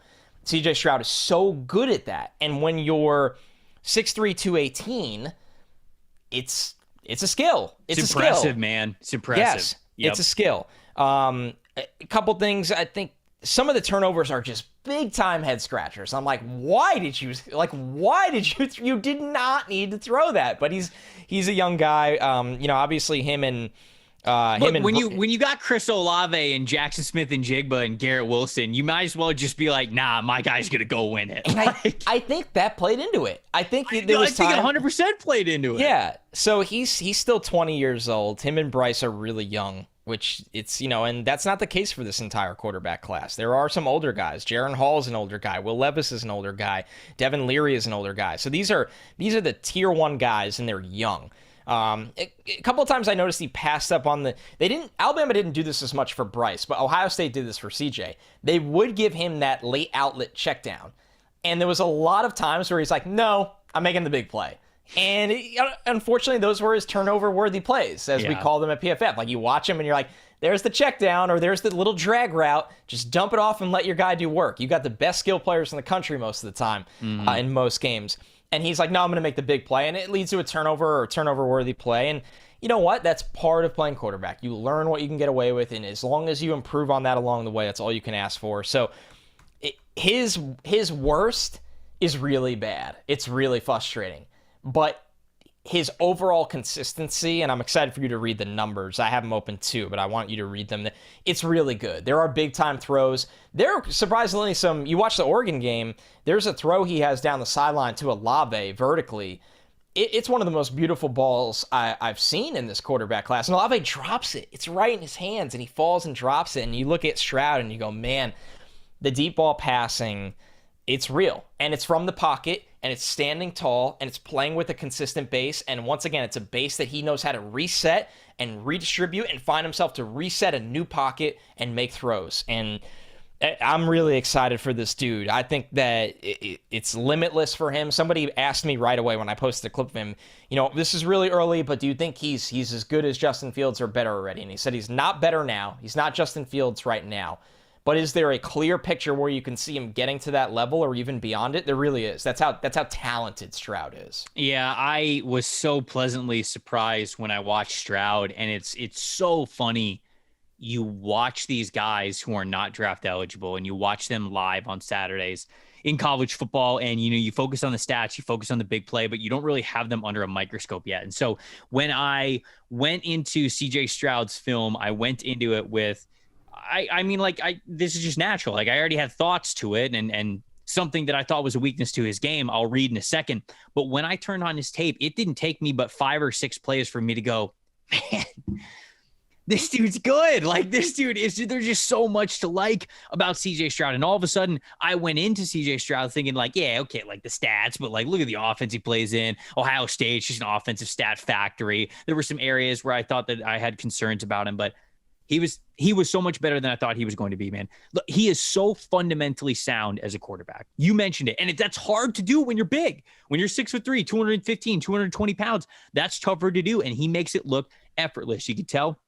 CJ Stroud is so good at that. And when you're 6'3", 218, it's a skill. It's impressive, a skill. Man. It's impressive. Yes. Yep. It's a skill. A couple things. I think some of the turnovers are just big time head scratchers. I'm like, why did you you did not need to throw that? But he's a young guy. Obviously him and when you got Chris Olave and Jackson Smith and Jigba and Garrett Wilson, you might as well just be like, nah, my guy's gonna go win it. And I think that played into it. I think it 100% played into it. Yeah. So he's still 20 years old. Him and Bryce are really young, which it's and that's not the case for this entire quarterback class. There are some older guys. Jaron Hall is an older guy. Will Levis is an older guy. Devin Leary is an older guy. So these are the tier 1 guys, and they're young. A couple of times I noticed he passed up on Alabama didn't do this as much for Bryce, but Ohio State did this for CJ. They would give him that late outlet check down. And there was a lot of times where he's like, no, I'm making the big play. And unfortunately, those were his turnover-worthy plays, as we call them at PFF. Like, you watch him and you're like, there's the check down, or there's the little drag route. Just dump it off and let your guy do work. You got the best skill players in the country most of the time in most games. And he's like, no, I'm going to make the big play. And it leads to a turnover or turnover-worthy play. And you know what? That's part of playing quarterback. You learn what you can get away with. And as long as you improve on that along the way, that's all you can ask for. So his worst is really bad. It's really frustrating. But his overall consistency, and I'm excited for you to read the numbers. I have them open too, but I want you to read them. It's really good. There are big-time throws. There are surprisingly you watch the Oregon game, there's a throw he has down the sideline to Olave vertically. It's one of the most beautiful balls I've seen in this quarterback class. And Olave drops it. It's right in his hands, and he falls and drops it. And you look at Stroud, and you go, man, the deep ball passing, it's real. And it's from the pocket, and it's standing tall, and it's playing with a consistent base. And once again, it's a base that he knows how to reset and redistribute and find himself to reset a new pocket and make throws. And I'm really excited for this dude. I think that it's limitless for him. Somebody asked me right away when I posted a clip of him, this is really early, but do you think he's as good as Justin Fields or better already? And he said he's not better now. He's not Justin Fields right now. But is there a clear picture where you can see him getting to that level or even beyond it? There really is. That's how talented Stroud is. Yeah, I was so pleasantly surprised when I watched Stroud, and it's so funny. You watch these guys who are not draft eligible, and you watch them live on Saturdays in college football, and you focus on the stats, you focus on the big play, but you don't really have them under a microscope yet. And so when I went into CJ Stroud's film, I went into it with this is just natural. Like, I already had thoughts to it and something that I thought was a weakness to his game, I'll read in a second. But when I turned on his tape, it didn't take me but 5 or 6 plays for me to go, man, this dude's good. Like, this dude there's just so much to like about CJ Stroud. And all of a sudden I went into CJ Stroud thinking like, yeah, okay, like the stats, but like, look at the offense he plays in. Ohio State's just an offensive stat factory. There were some areas where I thought that I had concerns about him, but he was so much better than I thought he was going to be, man. Look, he is so fundamentally sound as a quarterback. You mentioned it. And that's hard to do when you're big. When you're 6'3", 215, 220 pounds, that's tougher to do. And he makes it look effortless. You can tell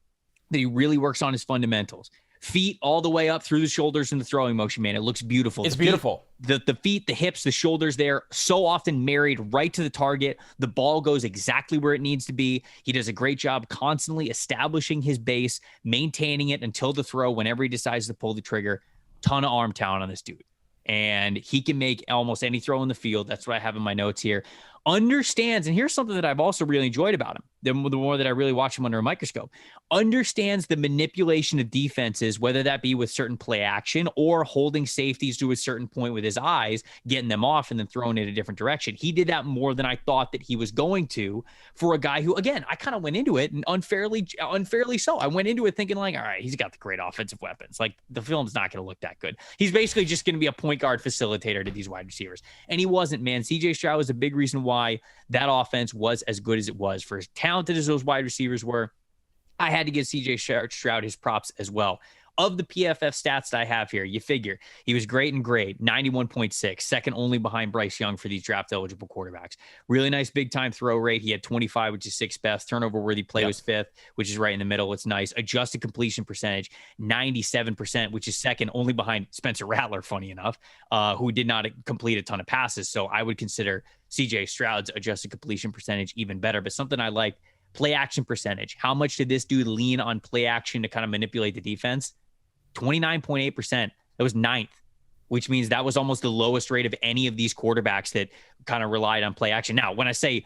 that he really works on his fundamentals. Feet all the way up through the shoulders in the throwing motion, man. It looks beautiful. It's beautiful. The feet, the hips, the shoulders there, so often married right to the target. The ball goes exactly where it needs to be. He does a great job constantly establishing his base, maintaining it until the throw whenever he decides to pull the trigger. Ton of arm talent on this dude. and he can make almost any throw in the field. That's what I have in my notes here. Understands, and here's something that I've also really enjoyed about him, the more that I really watch him under a microscope, understands the manipulation of defenses, whether that be with certain play action or holding safeties to a certain point with his eyes, getting them off and then throwing it a different direction. He did that more than I thought that he was going to, for a guy who, again, I kind of went into it, and unfairly so. I went into it thinking like, all right, he's got the great offensive weapons. Like, the film's not going to look that good. He's basically just going to be a point guard facilitator to these wide receivers. And he wasn't, man. CJ Stroud was a big reason why that offense was as good as it was. For as talented as those wide receivers were, I had to give CJ Stroud his props as well. Of the PFF stats that I have here, you figure he was great in grade, 91.6, second only behind Bryce Young for these draft-eligible quarterbacks. Really nice big-time throw rate. He had 25, which is sixth best. Turnover-worthy play was fifth, which is right in the middle. It's nice. Adjusted completion percentage, 97%, which is second only behind Spencer Rattler, funny enough, who did not complete a ton of passes. So I would consider CJ Stroud's adjusted completion percentage even better. But something I like, play action percentage. How much did this dude lean on play action to kind of manipulate the defense? 29.8%. That was ninth, which means that was almost the lowest rate of any of these quarterbacks that kind of relied on play action. Now, when I say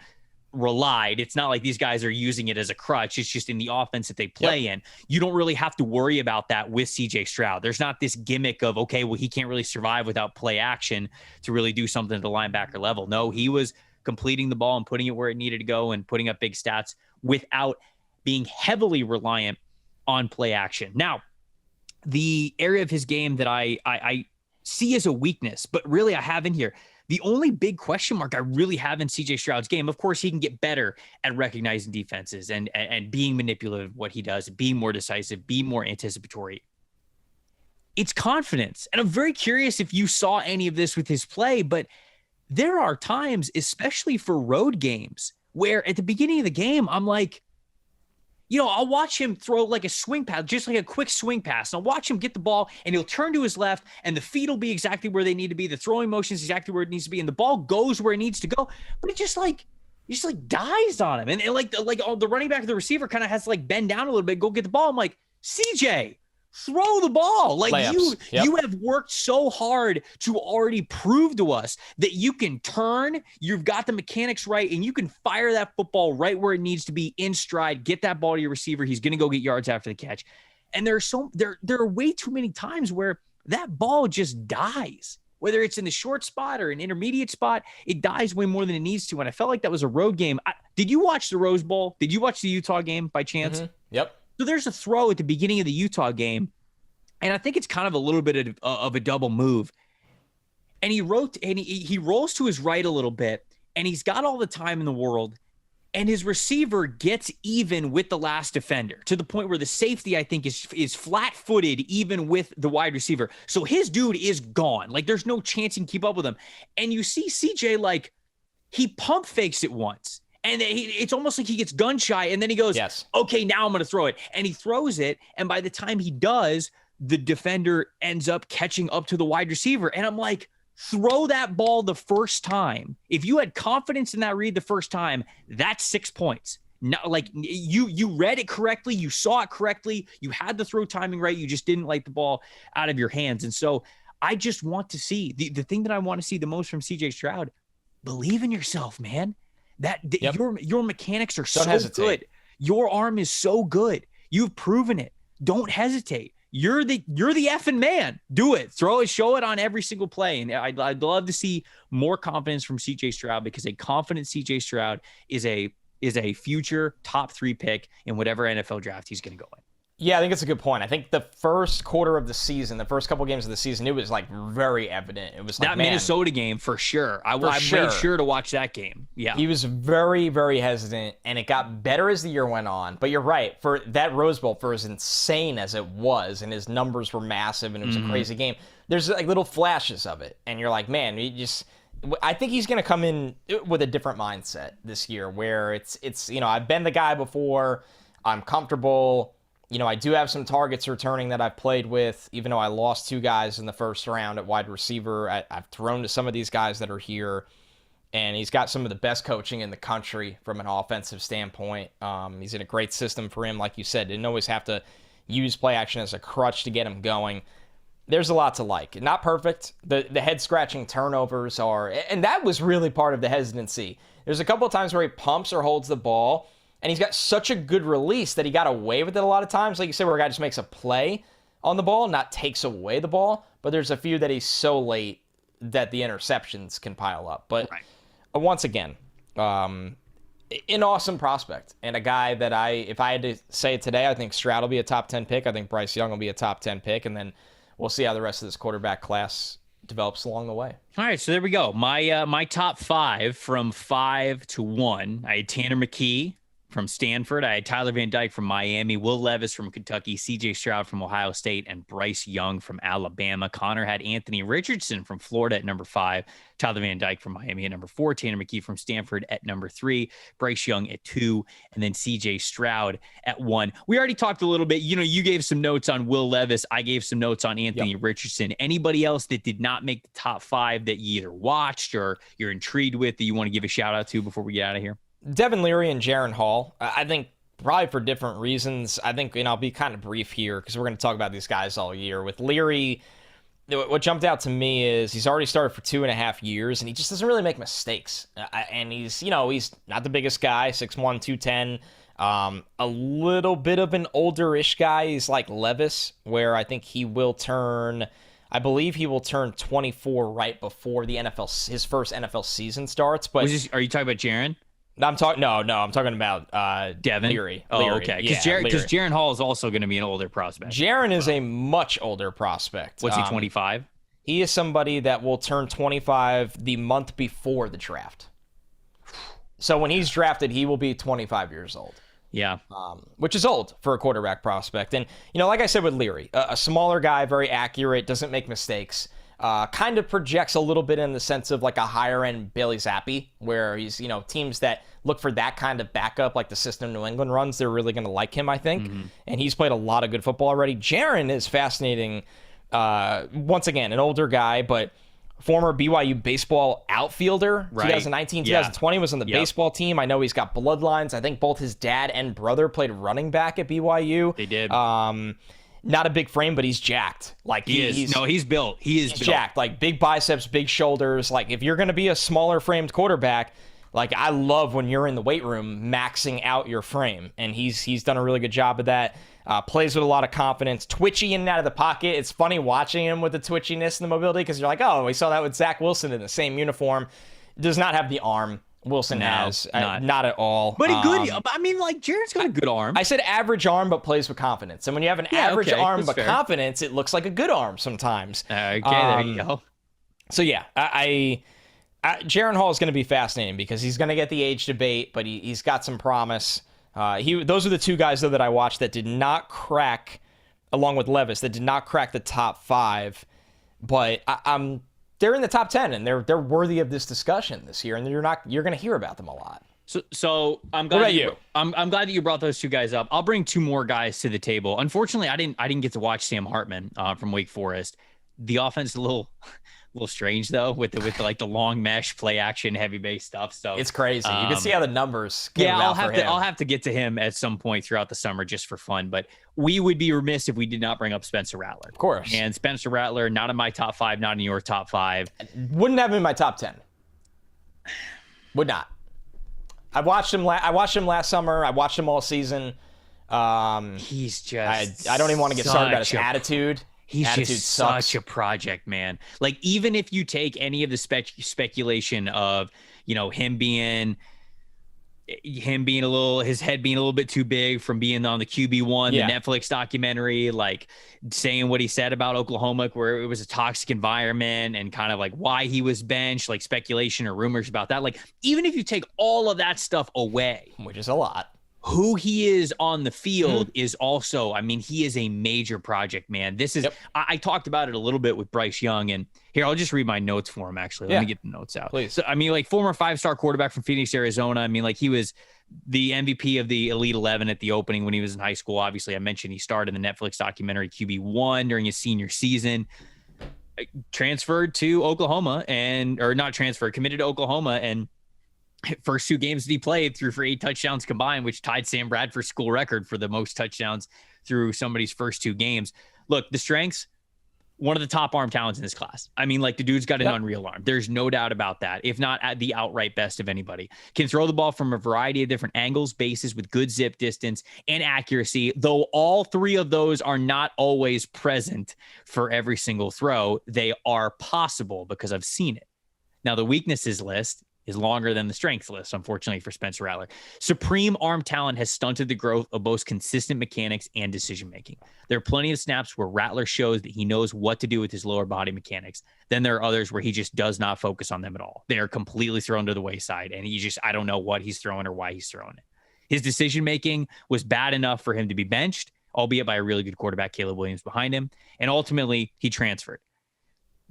relied, it's not like these guys are using it as a crutch. It's just in the offense that they play in. You don't really have to worry about that with CJ Stroud. There's not this gimmick of, okay, well, he can't really survive without play action to really do something at the linebacker level. No, he was completing the ball and putting it where it needed to go and putting up big stats without being heavily reliant on play action. Now, the area of his game that I see as a weakness, but really I have in here, the only big question mark I really have in CJ Stroud's game, of course, he can get better at recognizing defenses and being manipulative, what he does, being more decisive, being more anticipatory. It's confidence. And I'm very curious if you saw any of this with his play, but there are times, especially for road games, where at the beginning of the game, I'm like, I'll watch him throw like a swing pass, just like a quick swing pass. And I'll watch him get the ball and he'll turn to his left and the feet will be exactly where they need to be. The throwing motion is exactly where it needs to be. And the ball goes where it needs to go, but it just dies on him. And like the running back, the receiver kind of has to like bend down a little bit, go get the ball. I'm like, CJ, throw the ball. Like you have worked so hard to already prove to us that you can turn, you've got the mechanics right, and you can fire that football right where it needs to be in stride, get that ball to your receiver. He's going to go get yards after the catch. And there are way too many times where that ball just dies, whether it's in the short spot or an intermediate spot, it dies way more than it needs to. And I felt like that was a road game. Did you watch the Rose Bowl? Did you watch the Utah game by chance? Mm-hmm. Yep. So there's a throw at the beginning of the Utah game, and I think it's kind of a little bit of a double move. And he rolls to his right a little bit, and he's got all the time in the world, and his receiver gets even with the last defender to the point where the safety, I think, is flat-footed even with the wide receiver. So his dude is gone. Like, there's no chance he can keep up with him. And you see CJ, like, he pump fakes it once. And it's almost like he gets gun shy, and then he goes, okay, now I'm going to throw it. And he throws it, and by the time he does, the defender ends up catching up to the wide receiver. And I'm like, throw that ball the first time. If you had confidence in that read the first time, that's 6 points. Not like you read it correctly, you saw it correctly, you had the throw timing right, you just didn't light the ball out of your hands. And so I just want to see, the thing that I want to see the most from CJ Stroud, believe in yourself, man. Your mechanics are so good. Your arm is so good. You've proven it. Don't hesitate. You're the effing man. Do it. Throw it. Show it on every single play. And I'd love to see more confidence from CJ Stroud, because a confident CJ Stroud is a future top 3 pick in whatever NFL draft he's going to go in. Yeah, I think it's a good point. I think the first quarter of the season, the first couple games of the season, it was like very evident. It was like, that Minnesota game for sure. I made sure to watch that game. Yeah, he was very, very hesitant, and it got better as the year went on. But you're right, for that Rose Bowl, for as insane as it was, and his numbers were massive, and it was a crazy game. There's like little flashes of it, and you're like, man, I think he's going to come in with a different mindset this year, where it's I've been the guy before. I'm comfortable. I do have some targets returning that I've played with, even though I lost 2 guys in the first round at wide receiver. I've thrown to some of these guys that are here, and he's got some of the best coaching in the country from an offensive standpoint. He's in a great system for him, like you said. Didn't always have to use play action as a crutch to get him going. there's a lot to like. Not perfect. The head-scratching turnovers are, and that was really part of the hesitancy. There's a couple of times where he pumps or holds the ball, and he's got such a good release that he got away with it a lot of times. Like you said, where a guy just makes a play on the ball, not takes away the ball. But there's a few that he's so late that the interceptions can pile up. But once again, an awesome prospect, and a guy that if I had to say it today, I think Stroud will be a top 10 pick. I think Bryce Young will be a top 10 pick, and then we'll see how the rest of this quarterback class develops along the way. All right, so there we go. My top 5 from 5 to 1. I had Tanner McKee from Stanford. I had Tyler Van Dyke from Miami, Will Levis from Kentucky, CJ Stroud from Ohio State, and Bryce Young from Alabama. Connor had Anthony Richardson from Florida at number 5, Tyler Van Dyke from Miami at number 4, Tanner McKee from Stanford at number 3, Bryce Young at 2, and then CJ Stroud at 1. We already talked a little bit. You gave some notes on Will Levis. I gave some notes on Anthony Richardson. Anybody else that did not make the top 5 that you either watched or you're intrigued with that you want to give a shout out to before we get out of here? Devin Leary and Jaron Hall, I think probably for different reasons. I think, I'll be kind of brief here because we're going to talk about these guys all year. With Leary, what jumped out to me is he's already started for 2.5 years, and he just doesn't really make mistakes. And he's not the biggest guy, 6'1", 210. A little bit of an older-ish guy. He's like Levis, where I think he will turn 24 right before his first NFL season starts. But are you talking about Jaron? I'm talking about Devin Leary. Oh, okay. Because Jaron Hall is also going to be an older prospect. Jaron is a much older prospect. What's he, 25? He is somebody that will turn 25 the month before the draft. So when he's drafted, he will be 25 years old. Yeah. Which is old for a quarterback prospect. And, like I said with Leary, a smaller guy, very accurate, doesn't make mistakes. Kind of projects a little bit in the sense of like a higher end Bailey Zappi, where he's, teams that look for that kind of backup, like the system New England runs, they're really going to like him, I think. Mm-hmm. And he's played a lot of good football already. Jaron is fascinating. Once again, an older guy, but former BYU baseball outfielder. Right. 2019, 2020 was on the baseball team. I know he's got bloodlines. I think both his dad and brother played running back at BYU. They did. Not a big frame, but he's jacked. Like he's built. He's jacked. Like big biceps, big shoulders. Like if you're going to be a smaller framed quarterback, like I love when you're in the weight room maxing out your frame, and he's done a really good job of that. Plays with a lot of confidence, twitchy in and out of the pocket. It's funny watching him with the twitchiness and the mobility because you're like, oh, we saw that with Zach Wilson in the same uniform. Does not have the arm Wilson has. Not at all. But Jared's got a good arm. I said average arm, but plays with confidence. And when you have an average arm but confidence, it looks like a good arm sometimes. Okay, there you go. So yeah, Jaron Hall is going to be fascinating because he's going to get the age debate, but he's got some promise. Those are the two guys, though, that I watched that did not crack, along with Levis, that did not crack the top 5. But they're in the top 10, and they're worthy of this discussion this year, and you're going to hear about them a lot. So I'm glad. What about you? I'm glad that you brought those two guys up. I'll bring 2 more guys to the table. Unfortunately, I didn't get to watch Sam Hartman from Wake Forest. The offense is a little strange though with the long mesh play action heavy base stuff. So it's crazy. You can see how the numbers I'll have to get to him at some point throughout the summer just for fun. But we would be remiss if we did not bring up Spencer Rattler. Of course. And Spencer Rattler, not in my top 5, not in your top 5. Wouldn't have him in my top 10. Would not. I watched him last summer. I watched him all season. He's just I don't even want to get started about his attitude. He's just such a project, man. Like, even if you take any of the speculation of, him being his head being a little bit too big from being on the QB1, the Netflix documentary, like saying what he said about Oklahoma, where it was a toxic environment and kind of like why he was benched, like speculation or rumors about that. Like, even if you take all of that stuff away, which is a lot, who he is on the field is also, he is a major project, man. This is, I talked about it a little bit with Bryce Young, and here, I'll just read my notes for him, actually. Let me get the notes out. Please. So, former 5-star quarterback from Phoenix, Arizona. He was the MVP of the Elite 11 at the opening when he was in high school. Obviously, I mentioned he starred in the Netflix documentary QB1 during his senior season. Transferred to Oklahoma committed to Oklahoma, and first 2 games that he played threw for 8 touchdowns combined, which tied Sam Bradford's school record for the most touchdowns through somebody's first 2 games. Look, the strengths, one of the top arm talents in this class. I mean, like, the dude's got an unreal arm. There's no doubt about that. If not at the outright best of anybody. Can throw the ball from a variety of different angles, bases with good zip distance and accuracy, though all three of those are not always present for every single throw. They are possible because I've seen it. Now, the weaknesses list is longer than the strengths list, unfortunately, for Spencer Rattler. Supreme arm talent has stunted the growth of both consistent mechanics and decision-making. There are plenty of snaps where Rattler shows that he knows what to do with his lower body mechanics. Then there are others where he just does not focus on them at all. They are completely thrown to the wayside, and I don't know what he's throwing or why he's throwing it. His decision-making was bad enough for him to be benched, albeit by a really good quarterback, Caleb Williams, behind him, and ultimately he transferred.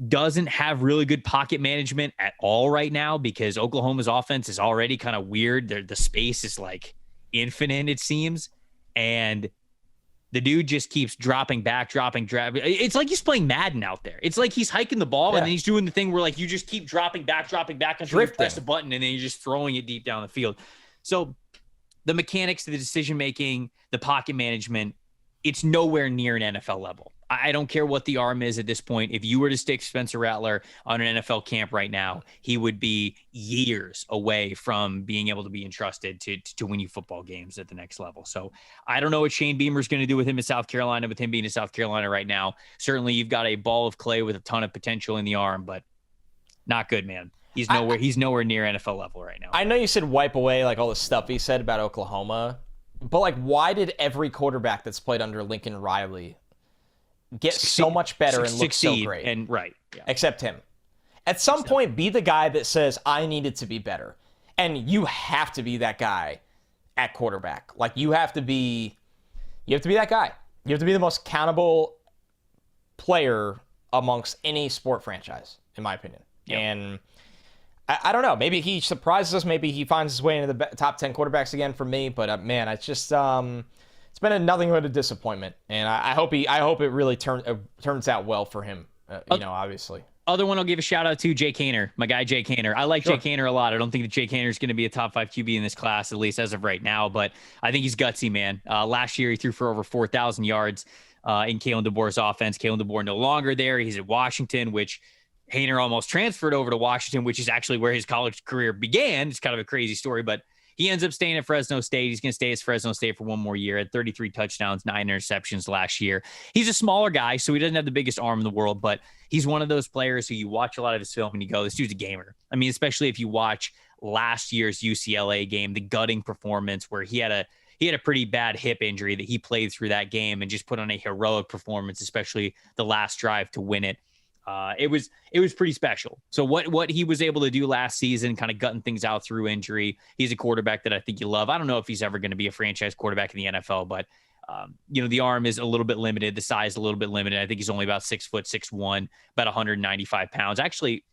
Doesn't have really good pocket management at all right now because Oklahoma's offense is already kind of weird. The space is like infinite, it seems. And the dude just keeps dropping back. It's like he's playing Madden out there. It's like he's hiking the ball and then he's doing the thing where like you just keep dropping back until you press a button and then you're just throwing it deep down the field. So the mechanics, the decision-making, the pocket management, it's nowhere near an NFL level. I don't care what the arm is at this point. If you were to stick Spencer Rattler on an NFL camp right now, he would be years away from being able to be entrusted to win you football games at the next level. So I don't know what Shane Beamer's going to do with him in South Carolina, with him being in South Carolina right now. Certainly you've got a ball of clay with a ton of potential in the arm, but not good, man. He's nowhere near NFL level right now. I know you said wipe away like all the stuff he said about Oklahoma, but like why did every quarterback that's played under Lincoln Riley get so much better and look so great? And except him. At some point, be the guy that says, I needed to be better. And you have to be that guy at quarterback. Like, you have to be that guy. You have to be the most accountable player amongst any sport franchise, in my opinion. Yep. And I don't know. Maybe he surprises us. Maybe he finds his way into the top 10 quarterbacks again for me. But, man, it's just... it's been nothing but a disappointment, and I hope it really turns out well for him. Obviously. Other one I'll give a shout out to, Jay Kaner, my guy Jay Kaner. I like Jay Kaner a lot. I don't think that Jay Kaner is going to be a top 5 QB in this class, at least as of right now. But I think he's gutsy, man. Last year he threw for over 4,000 yards in Kalen DeBoer's offense. Kalen DeBoer no longer there. He's at Washington, which Haener almost transferred over to Washington, which is actually where his college career began. It's kind of a crazy story, but he ends up staying at Fresno State. He's going to stay at Fresno State for one more year. Had 33 touchdowns, 9 interceptions last year. He's a smaller guy, so he doesn't have the biggest arm in the world, but he's one of those players who you watch a lot of his film and you go, this dude's a gamer. I mean, especially if you watch last year's UCLA game, the gutting performance where he had a pretty bad hip injury that he played through that game and just put on a heroic performance, especially the last drive to win it. It was pretty special. So what he was able to do last season, kind of gutting things out through injury. He's a quarterback that I think you love. I don't know if he's ever going to be a franchise quarterback in the NFL, but the arm is a little bit limited, the size a little bit limited. I think he's only about 6'6", about 195 pounds. Actually,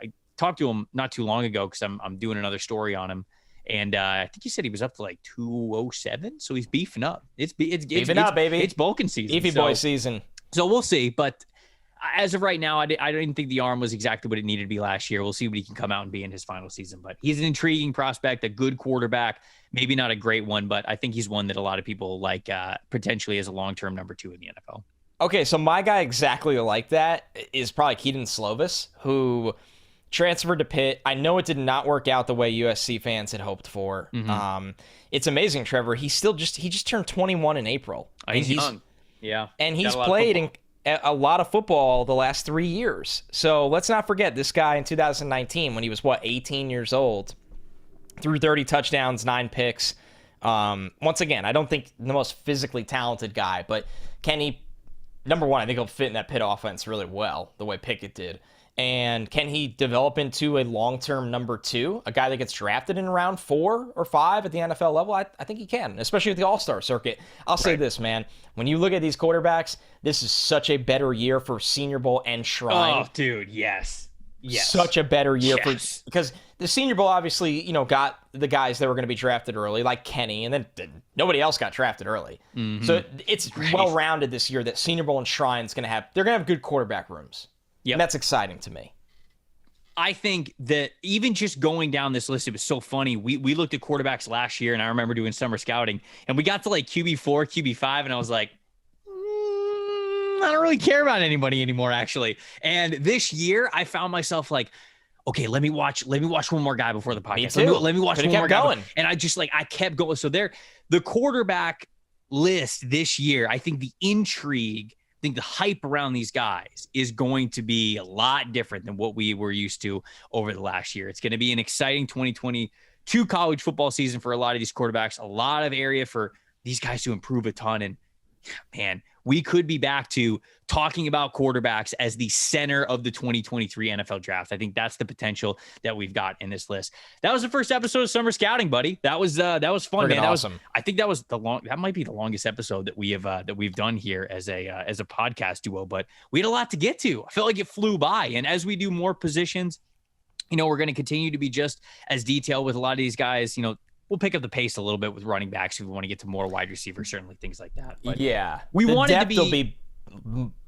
I talked to him not too long ago because I'm doing another story on him. And I think he said he was up to like 207. So he's beefing up. It's beefing up, baby. It's bulking season. Beefy boy season. So we'll see. But as of right now, I didn't think the arm was exactly what it needed to be last year. We'll see what he can come out and be in his final season. But he's an intriguing prospect, a good quarterback, maybe not a great one, but I think he's one that a lot of people like potentially as a long-term number 2 in the NFL. Okay, so my guy exactly like that is probably Keaton Slovis, who transferred to Pitt. I know it did not work out the way USC fans had hoped for. Mm-hmm. It's amazing, Trevor. He just turned 21 in April. He's young. Yeah. And he's played a lot of football the last 3 years. So let's not forget this guy in 2019 when he was 18 years old, threw 30 touchdowns, 9 picks. Once again, I don't think the most physically talented guy, but can he, number one, I think he'll fit in that Pitt offense really well, the way Pickett did. And can he develop into a long-term number 2, a guy that gets drafted in round 4 or 5 at the NFL level? I think he can, especially with the All-Star circuit. I'll say this, man. When you look at these quarterbacks, this is such a better year for Senior Bowl and Shrine. Oh, dude, yes. Such a better year because the Senior Bowl obviously, got the guys that were going to be drafted early, like Kenny, and then nobody else got drafted early. Mm-hmm. So it's well-rounded this year that Senior Bowl and Shrine's going to have good quarterback rooms. Yep. And that's exciting to me. I think that even just going down this list, it was so funny. We looked at quarterbacks last year, and I remember doing summer scouting, and we got to like QB4, QB5, and I was like, I don't really care about anybody anymore, actually. And this year, I found myself like, okay, let me watch one more guy before the podcast. Me too. Let me watch Could've one more kept guy. going. And I kept going. So the quarterback list this year, I think the intrigue, I think the hype around these guys is going to be a lot different than what we were used to over the last year. It's going to be an exciting 2022 college football season for a lot of these quarterbacks, a lot of area for these guys to improve a ton. And man, we could be back to talking about quarterbacks as the center of the 2023 NFL draft. I think that's the potential that we've got in this list. That was the first episode of Summer Scouting, buddy. That was fun, Freaking man. Awesome. I think that might be the longest episode that we've done here as a podcast duo, but we had a lot to get to. I felt like it flew by. And as we do more positions, we're going to continue to be just as detailed with a lot of these guys. We'll pick up the pace a little bit with running backs if we want to get to more wide receivers, certainly things like that. But yeah, we wanted to be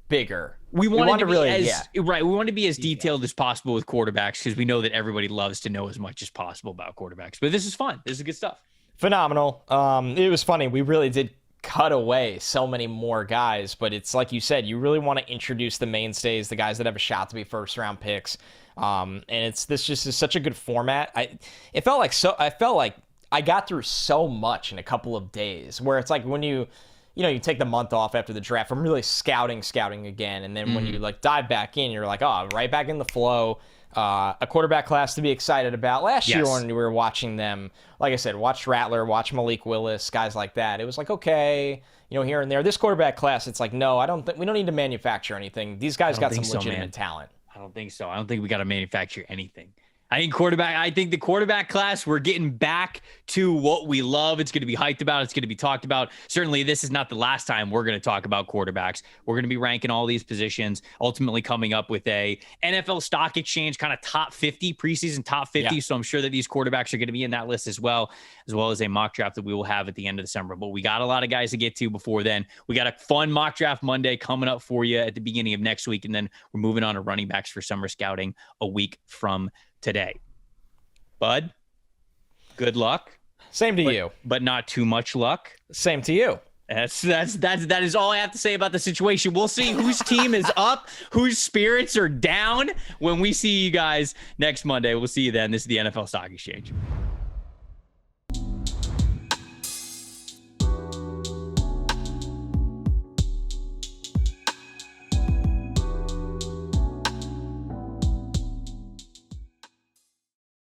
bigger. We wanted to be right. We wanted to be as detailed as possible with quarterbacks because we know that everybody loves to know as much as possible about quarterbacks. But this is fun. This is good stuff. Phenomenal. It was funny. We really did cut away so many more guys, but it's like you said, you really want to introduce the mainstays, the guys that have a shot to be first round picks. And this just is such a good format. I felt like I got through so much in a couple of days, where it's like when you take the month off after the draft from really scouting again. And then when you dive back in, you're like, oh, right back in the flow. A quarterback class to be excited about. Last year when we were watching them, like I said, watch Rattler, watch Malik Willis, guys like that. It was like, okay, here and there. This quarterback class, it's like, no, we don't need to manufacture anything. These guys got some legitimate talent. I don't think so. I don't think we got to manufacture anything. I think the quarterback class, we're getting back to what we love. It's going to be hyped about. It's going to be talked about. Certainly, this is not the last time we're going to talk about quarterbacks. We're going to be ranking all these positions, ultimately coming up with a NFL Stock Exchange kind of top 50, preseason top 50. Yeah. So I'm sure that these quarterbacks are going to be in that list as well as a mock draft that we will have at the end of December. But we got a lot of guys to get to before then. We got a fun mock draft Monday coming up for you at the beginning of next week. And then we're moving on to running backs for summer scouting a week from today. Bud, good luck. Same to you. But not too much luck. Same to you. That is all I have to say about the situation. We'll see whose team is up, whose spirits are down when we see you guys next Monday. We'll see you then. This is the NFL Stock Exchange.